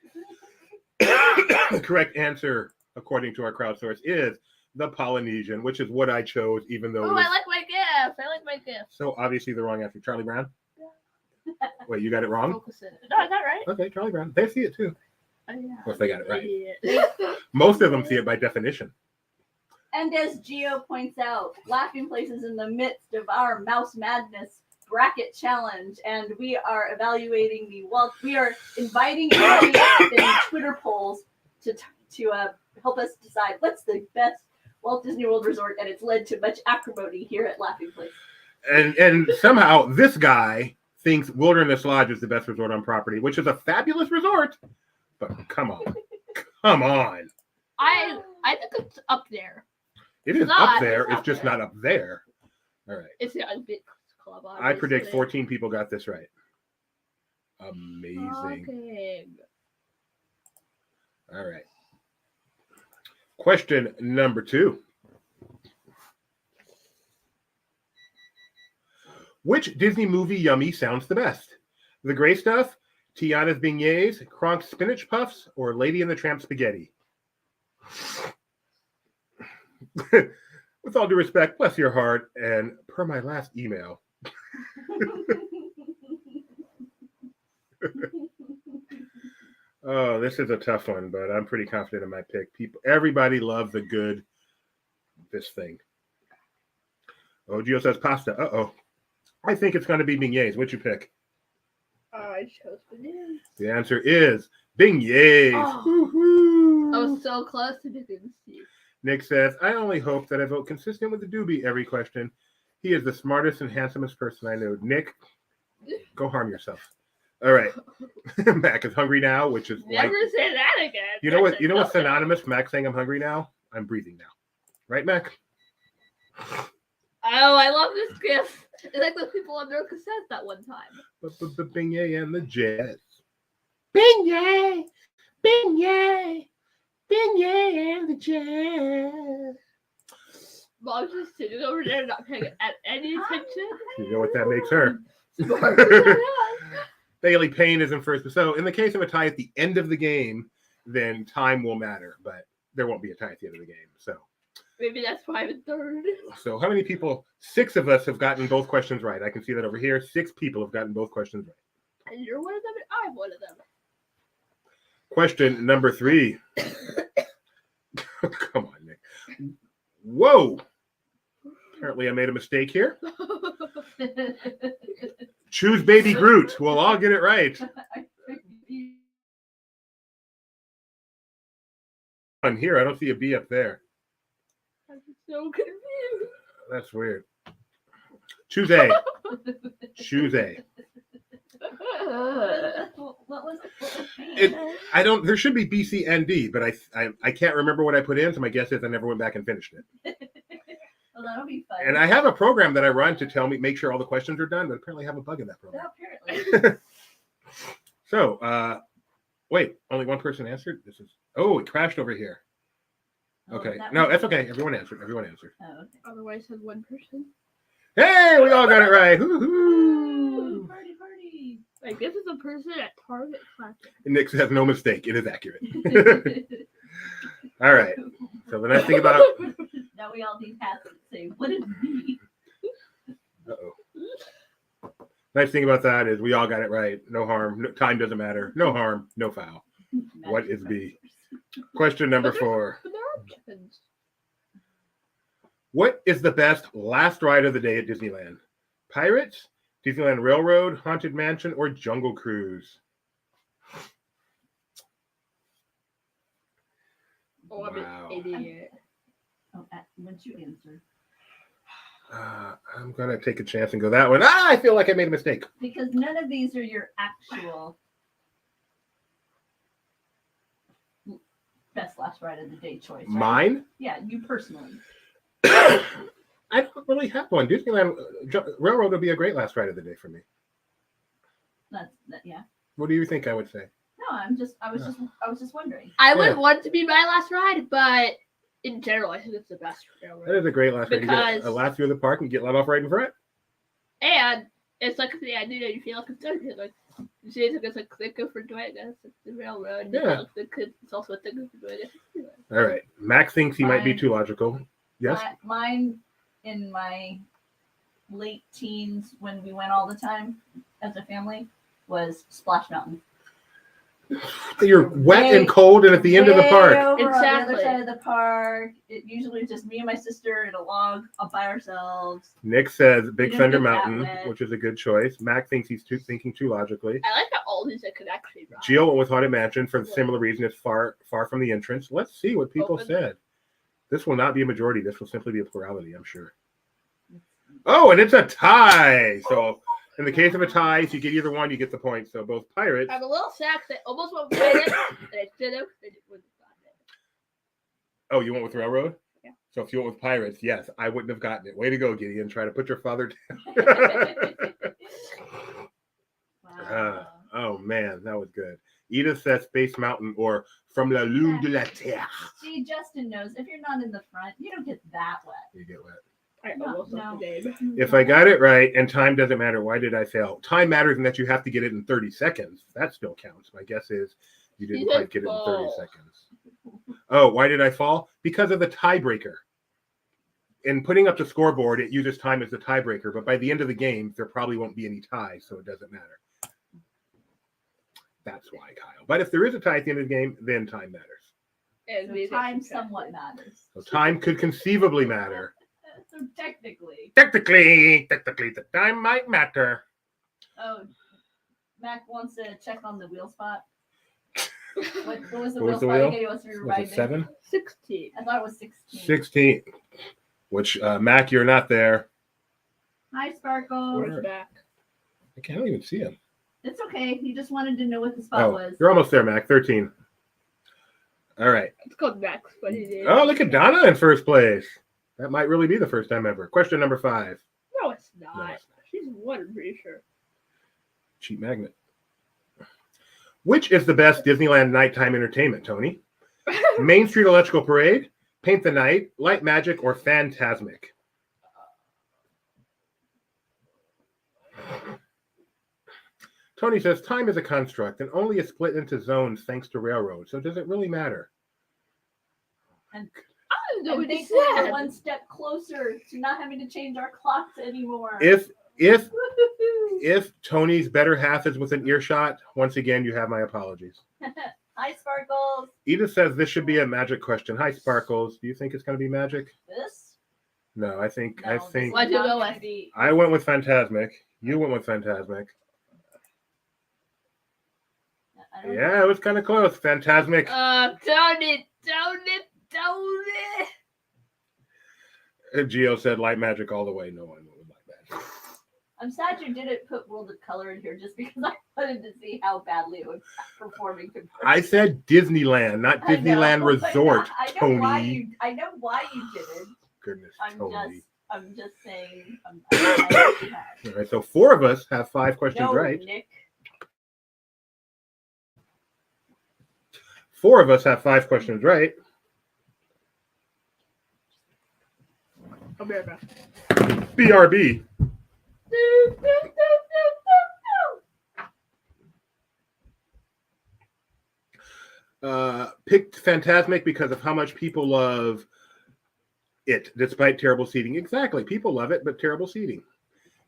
The correct answer, according to our crowdsource, is the Polynesian, which is what I chose, even though Oh, it was I like my gift. I like my gift. so obviously the wrong answer. Charlie Brown? Wait, you got it wrong? Focus it. No, I got it right. Okay, Charlie Brown. They see it too. Oh, yeah. Well, if they got it right. Yeah. Most of them see it by definition. And as Gio points out, Laughing Place is in the midst of our Mouse Madness bracket challenge, and we are evaluating we are inviting everybody in Twitter polls to help us decide what's the best Walt Disney World Resort, and it's led to much acrimony here at Laughing Place. And somehow this guy thinks Wilderness Lodge is the best resort on property, which is a fabulous resort. But come on. Come on. I think it's up there. It is not. up there. It's It's up just there. not up there. All right. It's a big club. I predict obviously. 14 people got this right. Amazing. Okay. All right. Question number 2. Which Disney movie yummy sounds the best? The Gray Stuff, Tiana's Beignets, Kronk's Spinach Puffs, or Lady and the Tramp Spaghetti? With all due respect, bless your heart, and per my last email. Oh, this is a tough one, but I'm pretty confident in my pick. Everybody loves a good this thing. Oh, Gio says pasta. Uh-oh. I think it's going to be beignets. What'd you pick? I chose bananas. The answer is beignets. Oh. I was so close to picking Steve. Nick says, I only hope that I vote consistent with the doobie every question. He is the smartest and handsomest person I know. Nick, go harm yourself. All right. Mac is hungry now, which is never like, say that again. You know what? You know what's synonymous with Mac saying I'm hungry now? I'm breathing now. Right, Mac? Oh, I love this gift. It's like those people on Roku said that one time. Beignet and the Jets. Beignet, Beignet, Beignet and the Jets. Mom's just sitting over there not paying any attention. You know what that makes her? Bailey Payne is in first. So in the case of a tie at the end of the game, then time will matter, but there won't be a tie at the end of the game. So maybe that's why I'm in third. So how many people? 6 of us have gotten both questions right. I can see that over here. 6 people have gotten both questions right. And you're one of them, and I'm one of them. Question number 3. Come on, Nick. Whoa. Apparently I made a mistake here. Choose Baby Groot. We'll all get it right. On here, I don't see a B up there. I'm so confused. That's weird. Choose A. Choose A. What was I don't. There should be B, C, and D, but I can't remember what I put in. So my guess is I never went back and finished it. Well, that'll be fun. And I have a program that I run to make sure all the questions are done, but apparently I have a bug in that program. Apparently. So, wait, only one person answered. It crashed over here. Okay, no, that's okay. Everyone answered. Oh, okay. Otherwise, had one person. Hey, we all got it right. Woo-hoo. Party. Like, this is a person at Target clapping. Nick says no mistake. It is accurate. All right. So the next thing about Now we all need Pat to say, what is B? Uh-oh. Nice thing about that is we all got it right. No harm. No, time doesn't matter. No harm. No foul. What is B? Question number 4. But there are options. What is the best last ride of the day at Disneyland? Pirates, Disneyland Railroad, Haunted Mansion, or Jungle Cruise? Oh, I'm Wow. an idiot. Oh, once you answer. I'm going to take a chance and go that one. I feel like I made a mistake. Because none of these are your actual best last ride of the day choice. Right? Mine? Yeah, you personally. I don't really have one. Disneyland Railroad would be a great last ride of the day for me. Yeah. What do you think I would say? No, I was just wondering. I would want to be my last ride, but in general, I think it's the best railroad. That is a great last ride. You get a last view of the park and get let off right in front. And it's like the idea that you feel like it's done. Like, you see, it's like good for doing it. It's the railroad. Yeah. It's also a thing for doing it. All right. Max thinks he might be too logical. Yes? Mine in my late teens when we went all the time as a family was Splash Mountain. You're wet and cold and at the end of the park. Over on the Exactly. other side of the park. It usually was just me and my sister in a log all by ourselves. Nick says Big didn't Thunder get that Mountain, wet. which is a good choice. Mac thinks he's thinking too logically. I like how all these I could actually ride. Gio went with Haunted Mansion for the similar reason. It's far from the entrance. Let's see what people Open. said. This will not be a majority. This will simply be a plurality, I'm sure. Oh, and it's a tie. So in the case of a tie, if you get either one, you get the point. So both Pirates. I'm a little sad because I almost went with it, and I should have. I wouldn't have gotten it. Oh, you went with Railroad? Yeah. So if you went with Pirates, yes, I wouldn't have gotten it. Way to go, Gideon. Try to put your father down. Wow. Oh, man, that was good. Edith says Space Mountain or From la Lune de la Terre. See, Justin knows if you're not in the front, you don't get that wet. You get wet. I almost No. left the game. If I got it right and time doesn't matter, why did I fail? Time matters in that you have to get it in 30 seconds. That still counts. My guess is you didn't You quite did get it in 30 fall. seconds. Oh, why did I fall? Because of the tiebreaker. In putting up the scoreboard, it uses time as the tiebreaker, but by the end of the game, there probably won't be any ties, so it doesn't matter. That's why, Kyle. But if there is a tie at the end of the game, then time matters. And So we time get subtracted. somewhat matters. So time could conceivably matter. So technically. Technically, the time might matter. Oh, Mac wants to check on the wheel spot. What was the What wheel was the spot wheel? again? He wants to Was remind it me. 7? 16. I thought it was 16. 16. Which, Mac, you're not there. Hi, Sparkle. Where's back? I can't even see him. It's okay. He just wanted to know what the spot Oh, was. you're almost there, Mac. 13. All right. It's called Max, but he did. Oh, look at Donna in first place. That might really be the first time ever. Question number 5. No, it's not. No, it's not. She's one, I'm pretty sure. Cheap magnet. Which is the best Disneyland nighttime entertainment, Tony? Main Street Electrical Parade, Paint the Night, Light Magic, or Phantasmic? Tony says time is a construct and only is split into zones thanks to railroads. So does it really matter? I don't know And what he thankfully we're said. one step closer to not having to change our clocks anymore. If Woo-hoo-hoo. if Tony's better half is within earshot, once again you have my apologies. Hi, Sparkles. Edith says this should be a magic question. Hi, Sparkles. Do you think it's going to be magic? This? No, I think No, this is Why'd you not go gonna with? be- I went with Phantasmic. You went with Phantasmic. I don't know. Yeah, it was kind of close. Phantasmic. Don't it. Gio said light magic all the way. No, I went with light magic. I'm sad you didn't put World of Color in here just because I wanted to see how badly it would perform in comparison. I said Disneyland, not I know, Disneyland but Resort, I know why Tony. you. I know why you didn't. Goodness, I'm Tony. just saying. All right, so 4 of us have 5 questions No, right. Nick. 4 of us have 5 questions right. I'll be right back. BRB. Picked Phantasmic because of how much people love it, despite terrible seating. Exactly. People love it, but terrible seating.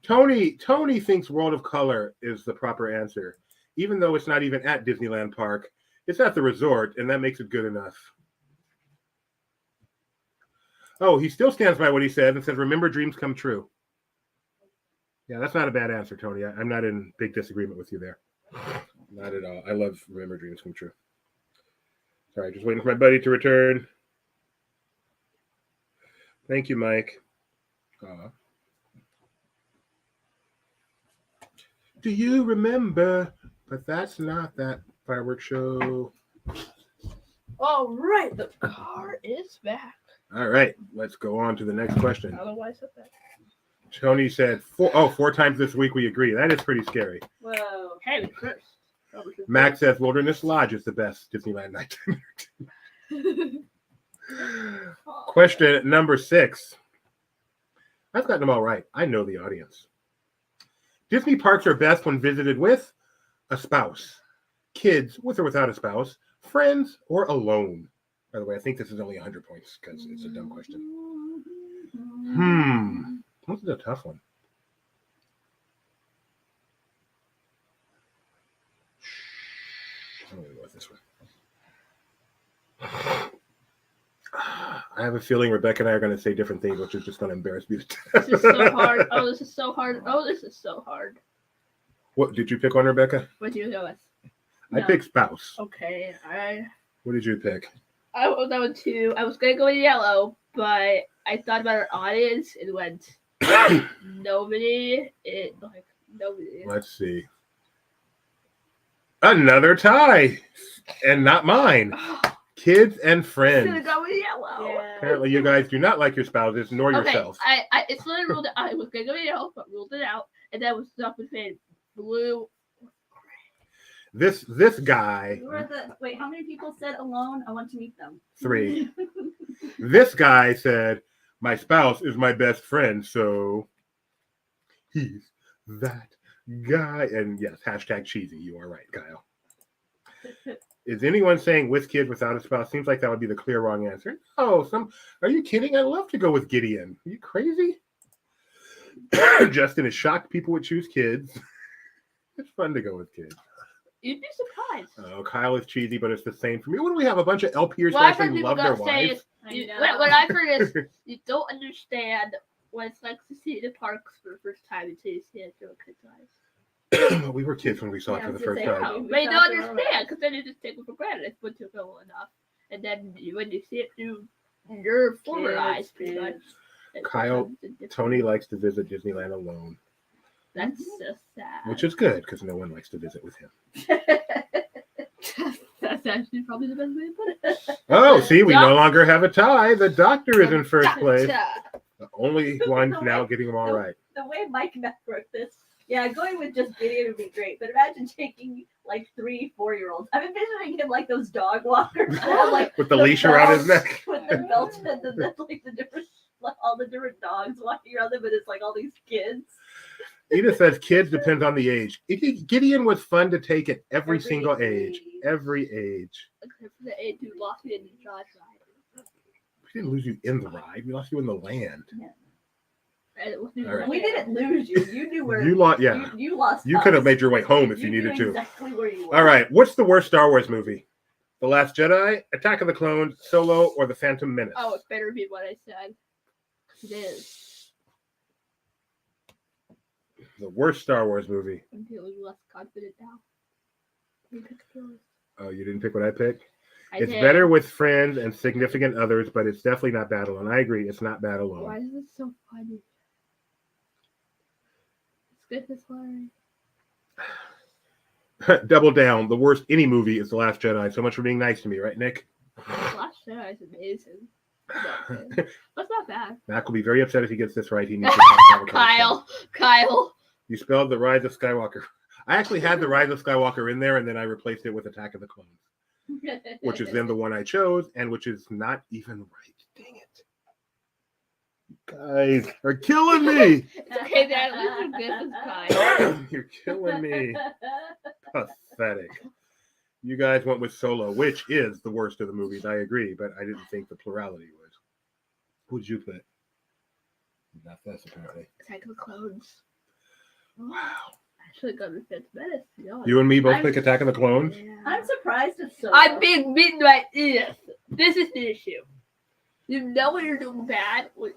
Tony thinks World of Color is the proper answer, even though it's not even at Disneyland Park. It's at the resort, and that makes it good enough. Oh, he still stands by what he said and says, remember, dreams come true. Yeah, that's not a bad answer, Tony. I'm not in big disagreement with you there. Not at all. I love remember, dreams come true. Sorry, just waiting for my buddy to return. Thank you, Mike. Do you remember? But that's not that fireworks show. All right, the car is back. All right, let's go on to the next question. I don't know why I said that. Tony said 4 times this week we agree. That is pretty scary. Whoa. Hey, we first. Max says Wilderness Lodge is the best Disneyland nighttime. Question number 6. I've gotten them all right. I know the audience. Disney parks are best when visited with a spouse, kids with or without a spouse, friends, or alone. By the way, I think this is only 100 points because it's a dumb question. This is a tough one. I'm going to go with this one. I have a feeling Rebecca and I are going to say different things, which is just going to embarrass me. This is so hard. Oh, this is so hard. Oh, this is so hard. What did you pick on, Rebecca? What do you go with? I picked spouse. Okay, What did you pick? I was that one too. I was gonna go with yellow, but I thought about our audience and went nobody. Nobody. Let's see. Another tie, and not mine. Kids and Should friends. have gone with yellow. Yeah. Apparently, you guys do not like your spouses nor Okay, yourself. I it's literally ruled. I was gonna go with yellow, but ruled it out, and then was stuck between blue. This guy, Wait, how many people said alone? I want to meet them. 3. This guy said, My spouse is my best friend, so he's that guy. And yes, hashtag cheesy. You are right, Kyle. Is anyone saying with kids without a spouse? Seems like that would be the clear wrong answer. Oh, are you kidding? I'd love to go with Gideon. Are you crazy? Justin is shocked people would choose kids. It's fun to go with kids. You'd be surprised. Oh, Kyle is cheesy, but it's the same for me. What do we have? A bunch of LPers who What I've heard actually people love their don't say wives? is, what I've heard is you don't understand what it's like to see the parks for the first time until you see it through a kid's eyes. We were kids when we saw it for the first Yeah, time. but you don't understand because then you just take it for granted. It's put to go enough, and then when you see it through your former eyes, pretty much. Kyle, Tony likes to visit Disneyland alone, That's so sad. which is good because no one likes to visit with him. That's actually probably the best way to put it. Oh, see, we no longer have a tie. The doctor is in first place. Doctor. The only one now getting them all right. The way Mike Mack wrote this, yeah, going with just Gideon would be great. But imagine taking like 3-4-year-olds. I'm envisioning him like those dog walkers that have, like, With the leash around his neck. with the belt and like the different, like, all the different dogs walking around them, but it's like all these kids. Edith says kids depends on the age. Gideon was fun to take at every single age. Every age. Except for the age who lost you in the Jaws ride. We didn't lose you in the ride. We lost you in the land. And it wasn't even All right. We didn't lose you. You knew where You lost. Yeah. you lost. You us. could have made your way home if you knew needed to. exactly where you were. All right. What's the worst Star Wars movie? The Last Jedi, Attack of the Clones, Solo, or The Phantom Menace? Oh, it better be what I said. It is. The worst Star Wars movie. I'm feeling less confident now. You picked yours. Oh, you didn't pick what I picked? I It's did. better with friends and significant others, but it's definitely not Bad Alone. I agree. It's not Bad Alone. Why is it so funny? It's good, Larry. Double down. The worst any movie is The Last Jedi. So much for being nice to me, right, Nick? Last Jedi is amazing. That's not bad. Mac will be very upset if he gets this right. He needs to talk about Kyle. You spelled The Rise of Skywalker. I actually had The Rise of Skywalker in there, and then I replaced it with Attack of the Clones, which is then the one I chose, and which is not even right. Dang it. You guys are killing me. It's okay, Dad. At least this is Kyle. You're killing me. Pathetic. You guys went with Solo, which is the worst of the movies. I agree, but I didn't think the plurality was. Who did you put? Not this, apparently. Attack of the Clones. Wow. I should have gone with Phantom Menace. You and me both pick Attack of the Clones? I'm surprised it's so. I'm being beaten by Edith. This is the issue. You know when you're doing bad, when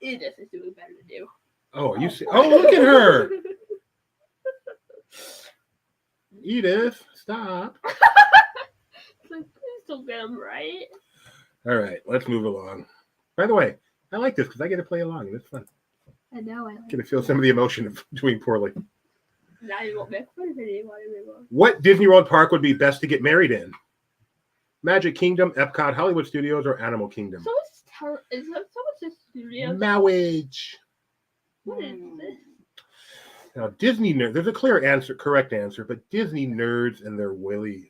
Edith is doing better than you. Oh, you see? Oh, look at her. Edith, stop. It's like, please don't get them right. All right, let's move along. By the way, I like this because I get to play along and it's fun. I know. I like Get to feel some of the emotion of doing poorly. Now you won't make fun of it anymore. What Disney World park would be best to get married in? Magic Kingdom, Epcot, Hollywood Studios, or Animal Kingdom? So is that so much studio? Marriage. What is this? Now, Disney nerds, there's a clear answer, correct answer, but Disney nerds and their wily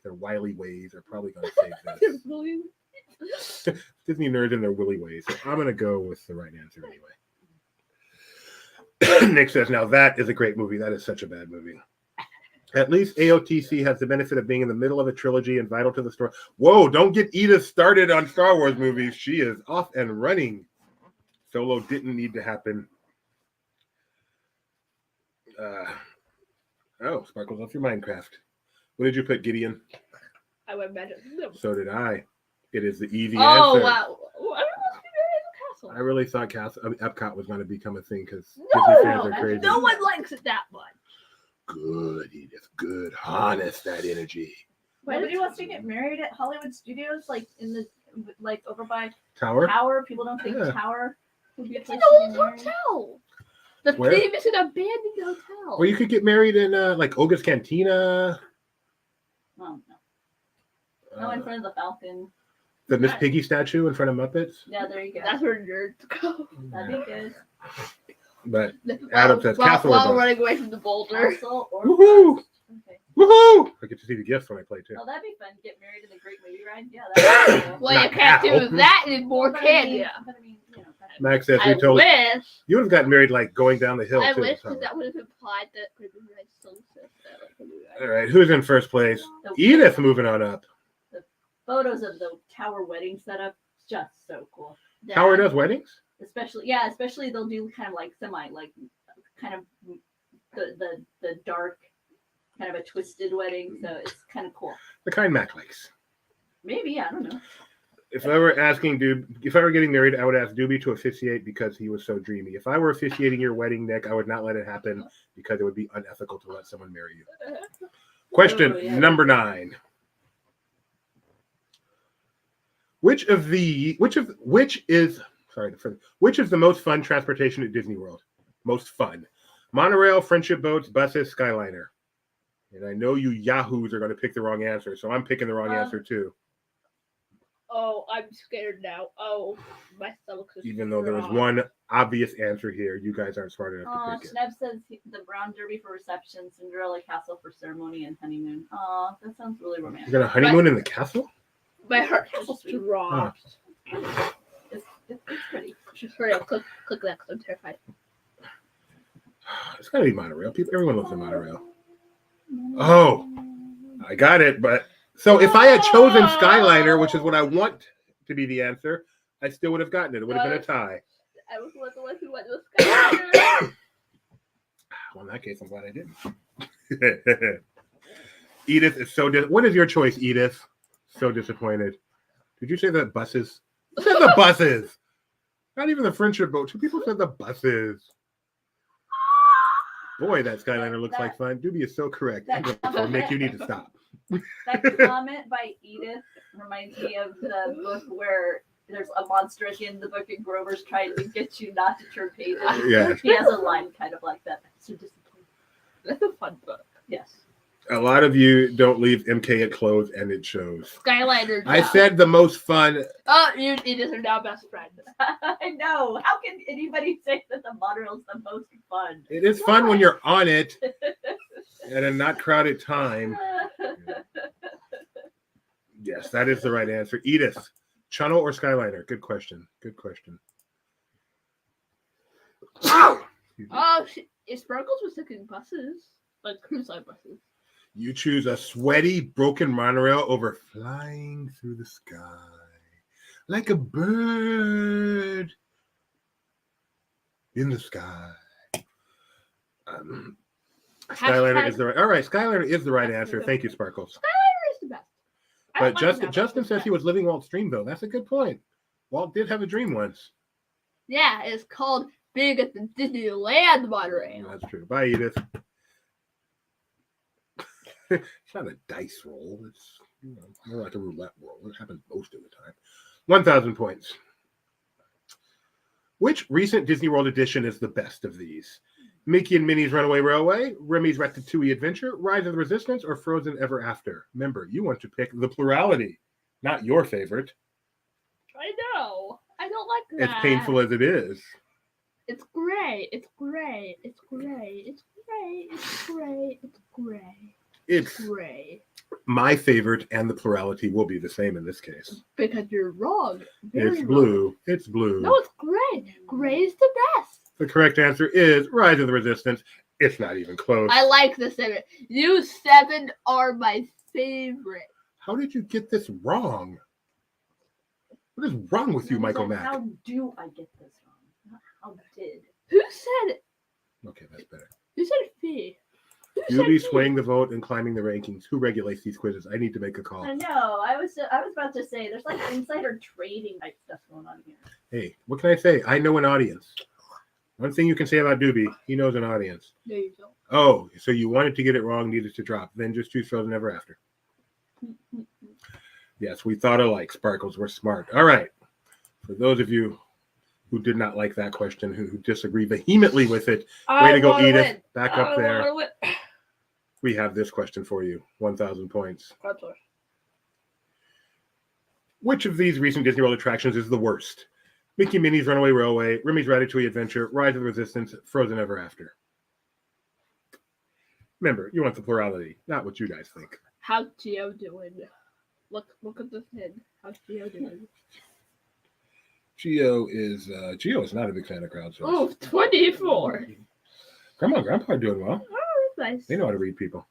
ways are probably going to save this. Disney nerds and their willy ways. So I'm going to go with the right answer anyway. Nick says, now that is a great movie. That is such a bad movie. At least AOTC has the benefit of being in the middle of a trilogy and vital to the story. Whoa, don't get Edith started on Star Wars movies. She is off and running. Solo didn't need to happen. Sparkles off your Minecraft. What did you put, Gideon? I went Magic Kingdom. So did I. It is the easy Oh, answer. wow. I don't know if you I castle. really thought Epcot was going to become a thing because Disney No, fans are crazy. no one likes it that much. Good, Edith. Good. Harness that energy. Nobody wants to get married at Hollywood Studios, like in the over by Tower? Tower. People don't think Yeah. Tower would be a It's place an to old get married. hotel. The Where? theme is an abandoned hotel. Or you could get married in like Oga's Cantina. Oh, no, in front of the Falcon. The Miss Piggy statue in front of Muppets. Yeah, there you go. That's where nerds go. That'd be good. But Adam says castle or while bust. running away from the boulder. Castle or Woohoo! bust. Okay. Woohoo! I get to see the gifts when I play too. Oh, that'd be fun. Get married in the Great Movie Ride. Yeah, that'd be cool. Well, you Not can't now. do that anymore, But I can mean- you? but I mean, you know, Max says I we told wish. you would have gotten married like going down the hill I too. wish so. because that would have implied that Griffin had some sister. All right, who's in first place? The Edith moving on up. photos of the tower wedding setup, just so cool. Tower does weddings? Especially they'll do kind of like kind of the dark, kind of a twisted wedding. So it's kind of cool. The kind Mac likes. Maybe, I don't know. If I were getting married, I would ask Doobie to officiate because he was so dreamy. If I were officiating your wedding, Nick, I would not let it happen because it would be unethical to let someone marry you. Question number 9. Which is the most fun transportation at Disney World? Most fun. Monorail, friendship boats, buses, Skyliner. And I know you yahoos are going to pick the wrong answer, so I'm picking the wrong answer too. Oh, I'm scared now. Oh, my stomach is Even though there was one obvious answer here, you guys aren't smart enough Oh, to pick it. Schneb says the Brown Derby for reception, Cinderella Castle for ceremony and honeymoon. Oh, that sounds really romantic. You're going to honeymoon in the castle? My heart Castle's just sweet. dropped. It's pretty. Just hurry up, click that because I'm terrified. It's got to be monorail. Everyone loves the monorail. Oh, I got it. But so if I had chosen Skyliner, which is what I want to be the answer, I still would have gotten it. It would have been a tie. I was the one who went with Skyliner. Well, in that case, I'm glad I didn't. Edith is so. What is your choice, Edith? So disappointed. Did you say that buses? Who said the buses? Not even the friendship boat. 2 people said the buses. Boy, that Skyliner looks like fun. Doobie is so correct. Nick, you need to stop. That comment by Edith reminds me of the book where there's a monster at the end of the book and Grover's trying to get you not to turn pages. Yeah. He has a line kind of like that. So disappointed. That's a fun book. Yes. A lot of you don't leave MK at close, and it shows. Skyliner. I said the most fun. Oh, you and Edith are now best friends. I know. How can anybody say that the monorail's the most fun? It is fun when you're on it at a not crowded time. Yes, that is the right answer. Edith, Channel or Skyliner? Good question. Good question. Oh, Sparkles was taking buses, like cruise line buses. You choose a sweaty, broken monorail over flying through the sky like a bird in the sky. Skyliner is the right. All right, Skyliner is the right answer. Thank you, Sparkles. Skyliner is the best. But Justin says he was living Walt's dream, though. That's a good point. Walt did have a dream once. Yeah, it's called being at the Disneyland monorail. That's true. Bye, Edith. It's not a dice roll. It's more like a roulette roll. It happens most of the time. 1,000 points. Which recent Disney World edition is the best of these? Mickey and Minnie's Runaway Railway, Remy's Ratatouille Adventure, Rise of the Resistance, or Frozen Ever After? Remember, you want to pick the plurality, not your favorite. I know. I don't like that. As painful as it is. It's great. It's great. It's great. It's great. It's great. It's great. It's Gray. My favorite, and the plurality will be the same in this case. Because you're wrong. It's blue. It's blue. No, it's gray. Gray's the best. The correct answer is Rise of the Resistance. It's not even close. I like the 7. You 7 are my favorite. How did you get this wrong? What is wrong with you, Michael Mack? How do I get this wrong? Not how did. Who said it? Okay, that's better. Who said fee? You'll be swaying the vote and climbing the rankings. Who regulates these quizzes? I need to make a call. I know. I was about to say there's like insider trading type stuff going on here. Hey, what can I say? I know an audience. One thing you can say about Doobie, he knows an audience. No, you don't. Oh, so you wanted to get it wrong, needed to drop. Then just choose Frozen Ever After. Yes, we thought alike. Sparkles, we're smart. All right. For those of you who did not like that question, who disagree vehemently with it, way to go, Edith. Win. Back up there. Win. We have this question for you. 1,000 points. Which of these recent Disney World attractions is the worst? Mickey and Minnie's Runaway Railway, Remy's Ratatouille Adventure, Rise of the Resistance, Frozen Ever After. Remember, you want the plurality, not what you guys think. How's Gio doing? Look at this head. How's Gio doing? Geo is not a big fan of crowdsourcing. Oh, 24. Grandma and Grandpa are doing well. Oh, that's nice. They know how to read people.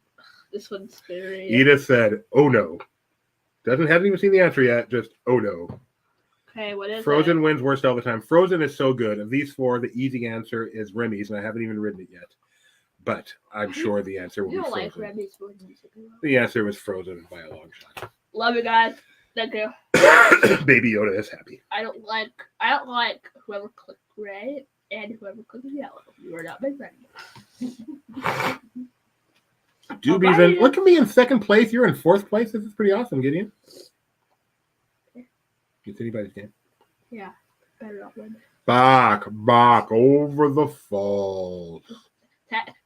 This one's scary. Edith said, "Oh no." Hasn't even seen the answer yet. Just oh no. Okay, what is Frozen it? wins worst all the time. Frozen is so good. Of these four, the easy answer is Remy's, and I haven't even written it yet. But I'm sure the answer will You be don't Frozen. like Remy's music. The answer was Frozen by a long shot. Love you guys. Thank you. Baby Yoda is happy. I don't like whoever clicked red and whoever clicked yellow. You are not my friend. Doobies in. Look at me in second place. You're in fourth place. This is pretty awesome, Gideon. It's anybody's game. Yeah, better not win. Back over the falls.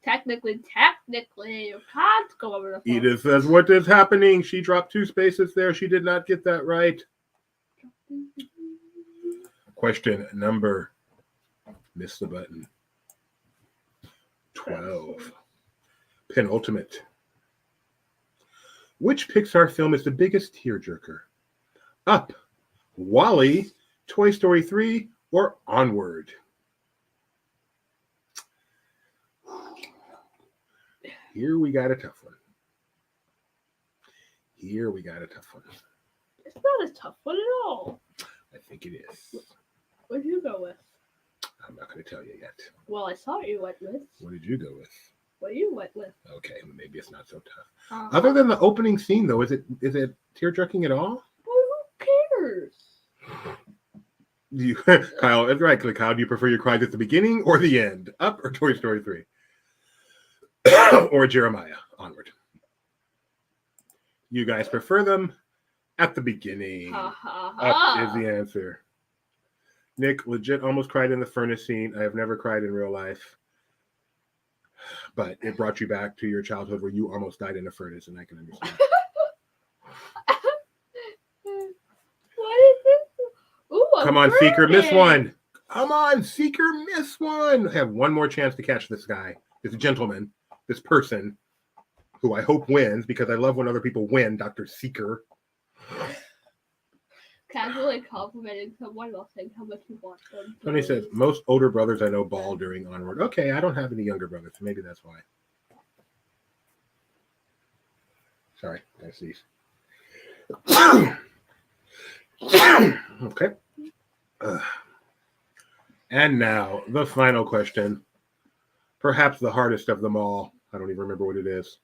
Technically, you can't go over the phone. Edith says, "What is happening?" She dropped 2 spaces there. She did not get that right. Question number. Missed the button. 12. Penultimate. Which Pixar film is the biggest tearjerker? Up, WALL-E, Toy Story 3, or Onward? Here we got a tough one. It's not a tough one at all. I think it is. What did you go with? I'm not going to tell you yet. Well, I saw what you went with. What did you go with? What you went with? Okay, maybe it's not so tough. Uh-huh. Other than the opening scene, though, is it tear-jerking at all? Well, who cares? You, Kyle, that's right. Kyle, do you prefer your cries at the beginning or the end? Up or Toy Story 3? Or Jeremiah? Onward. You guys prefer them at the beginning. Ha ha Up ha. is the answer. Nick legit almost cried in the furnace scene. I have never cried in real life. But it brought you back to your childhood where you almost died in a furnace, and I can understand. What is this? Ooh, Come on, Seeker, miss one. Come on, Seeker, miss one. I have one more chance to catch this guy, this gentleman, this person, who I hope wins because I love when other people win, Dr. Seeker. Casually complimenting someone while saying how much you want them. Tony says, most older brothers I know ball during Onward. Okay, I don't have any younger brothers, so maybe that's why. Sorry, I sneeze. Okay. And now, the final question. Perhaps the hardest of them all. I don't even remember what it is.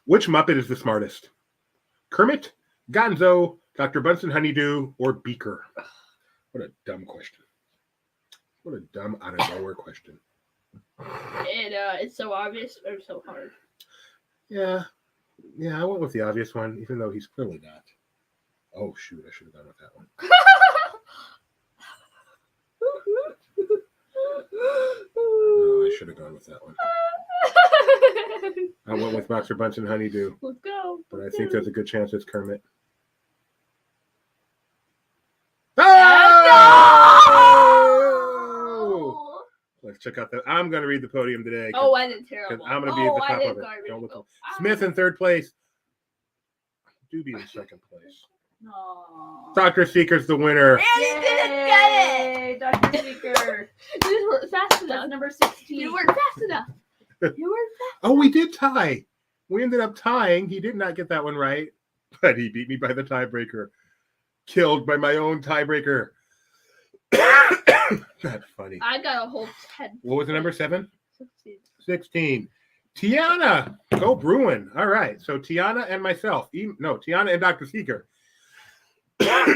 Which Muppet is the smartest? Kermit, Gonzo, Dr. Bunsen Honeydew, or Beaker? What a dumb question. What a dumb out of nowhere question. It's so obvious or so hard. Yeah, I went with the obvious one, even though he's clearly not. Oh, shoot, I should have gone with that one. No, I should have gone with that one. I went with Dr. Bunsen Honeydew, Let's go. but I think there's a good chance it's Kermit. Oh! Let's check out that. I'm going to read the podium today. Oh, I did terrible. I'm going to be at the top of it. Don't look Smith in third place. Doobie in second place. Aww. Dr. Seeker's the winner. And he didn't get Yay, Dr. Seeker. You weren't fast enough. That's number 16. You weren't fast enough. Oh, we did tie. We ended up tying. He did not get that one right, but he beat me by the tiebreaker. Killed by my own tiebreaker. That's funny. I got a whole 10. What was the number 7? 16. 16. Tiana. Go Bruin. All right. So Tiana and myself. Tiana and Dr. Seeker.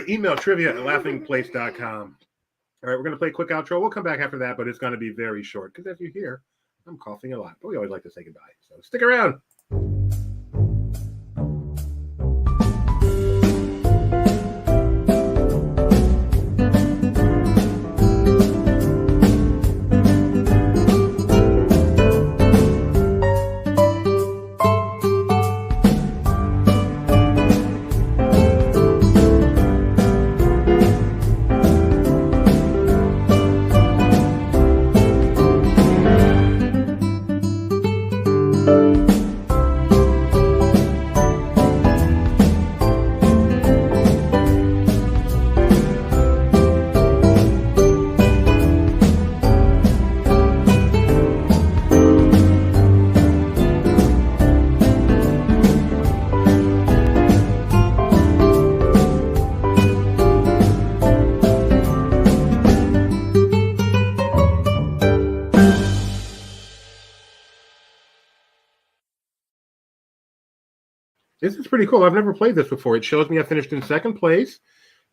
Email trivia@laughingplace.com. All right, we're going to play a quick outro. We'll come back after that, but it's going to be very short because as you hear, I'm coughing a lot. But we always like to say goodbye. So stick around. This is pretty cool. I've never played this before. It shows me I finished in second place,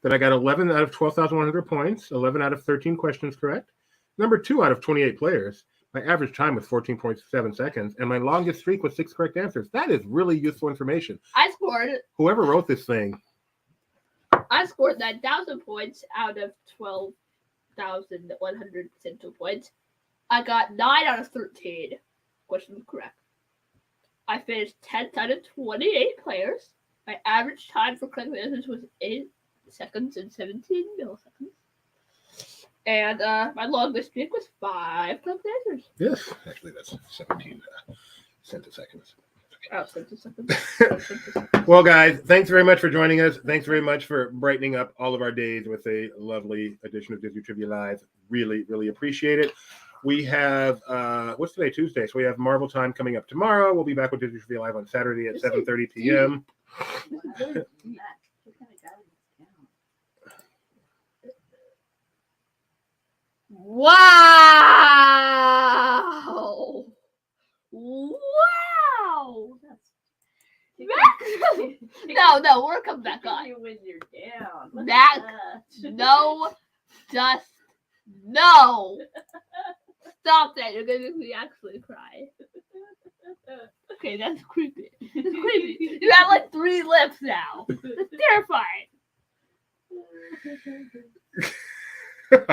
that I got 11 out of 12,100 points, 11 out of 13 questions correct, number 2 out of 28 players. My average time was 14.7 seconds, and my longest streak was 6 correct answers. That is really useful information. I scored Whoever wrote this thing, 9,000 points out of 12,100 potential points. I got 9 out of 13 questions correct. I finished 10th out of 28 players. My average time for correct answers was 8 seconds and 17 milliseconds. And my longest streak was 5 correct answers. yes, actually that's 17 centiseconds. Oh, seconds. Well, guys, thanks very much for joining us. Thanks very much for brightening up all of our days with a lovely edition of Disney Trivia Live. Really, really appreciate it. We have, what's today? Tuesday. So we have Marvel Time coming up tomorrow. We'll be back with Disney Trivia Live on Saturday at 7:30 p.m. Wow! Wow! No, we're coming back on. When you're down. Back. No, just no. Stop that! You're gonna make me actually cry. Okay, that's creepy. It's creepy. You have like 3 lips now. That's terrifying.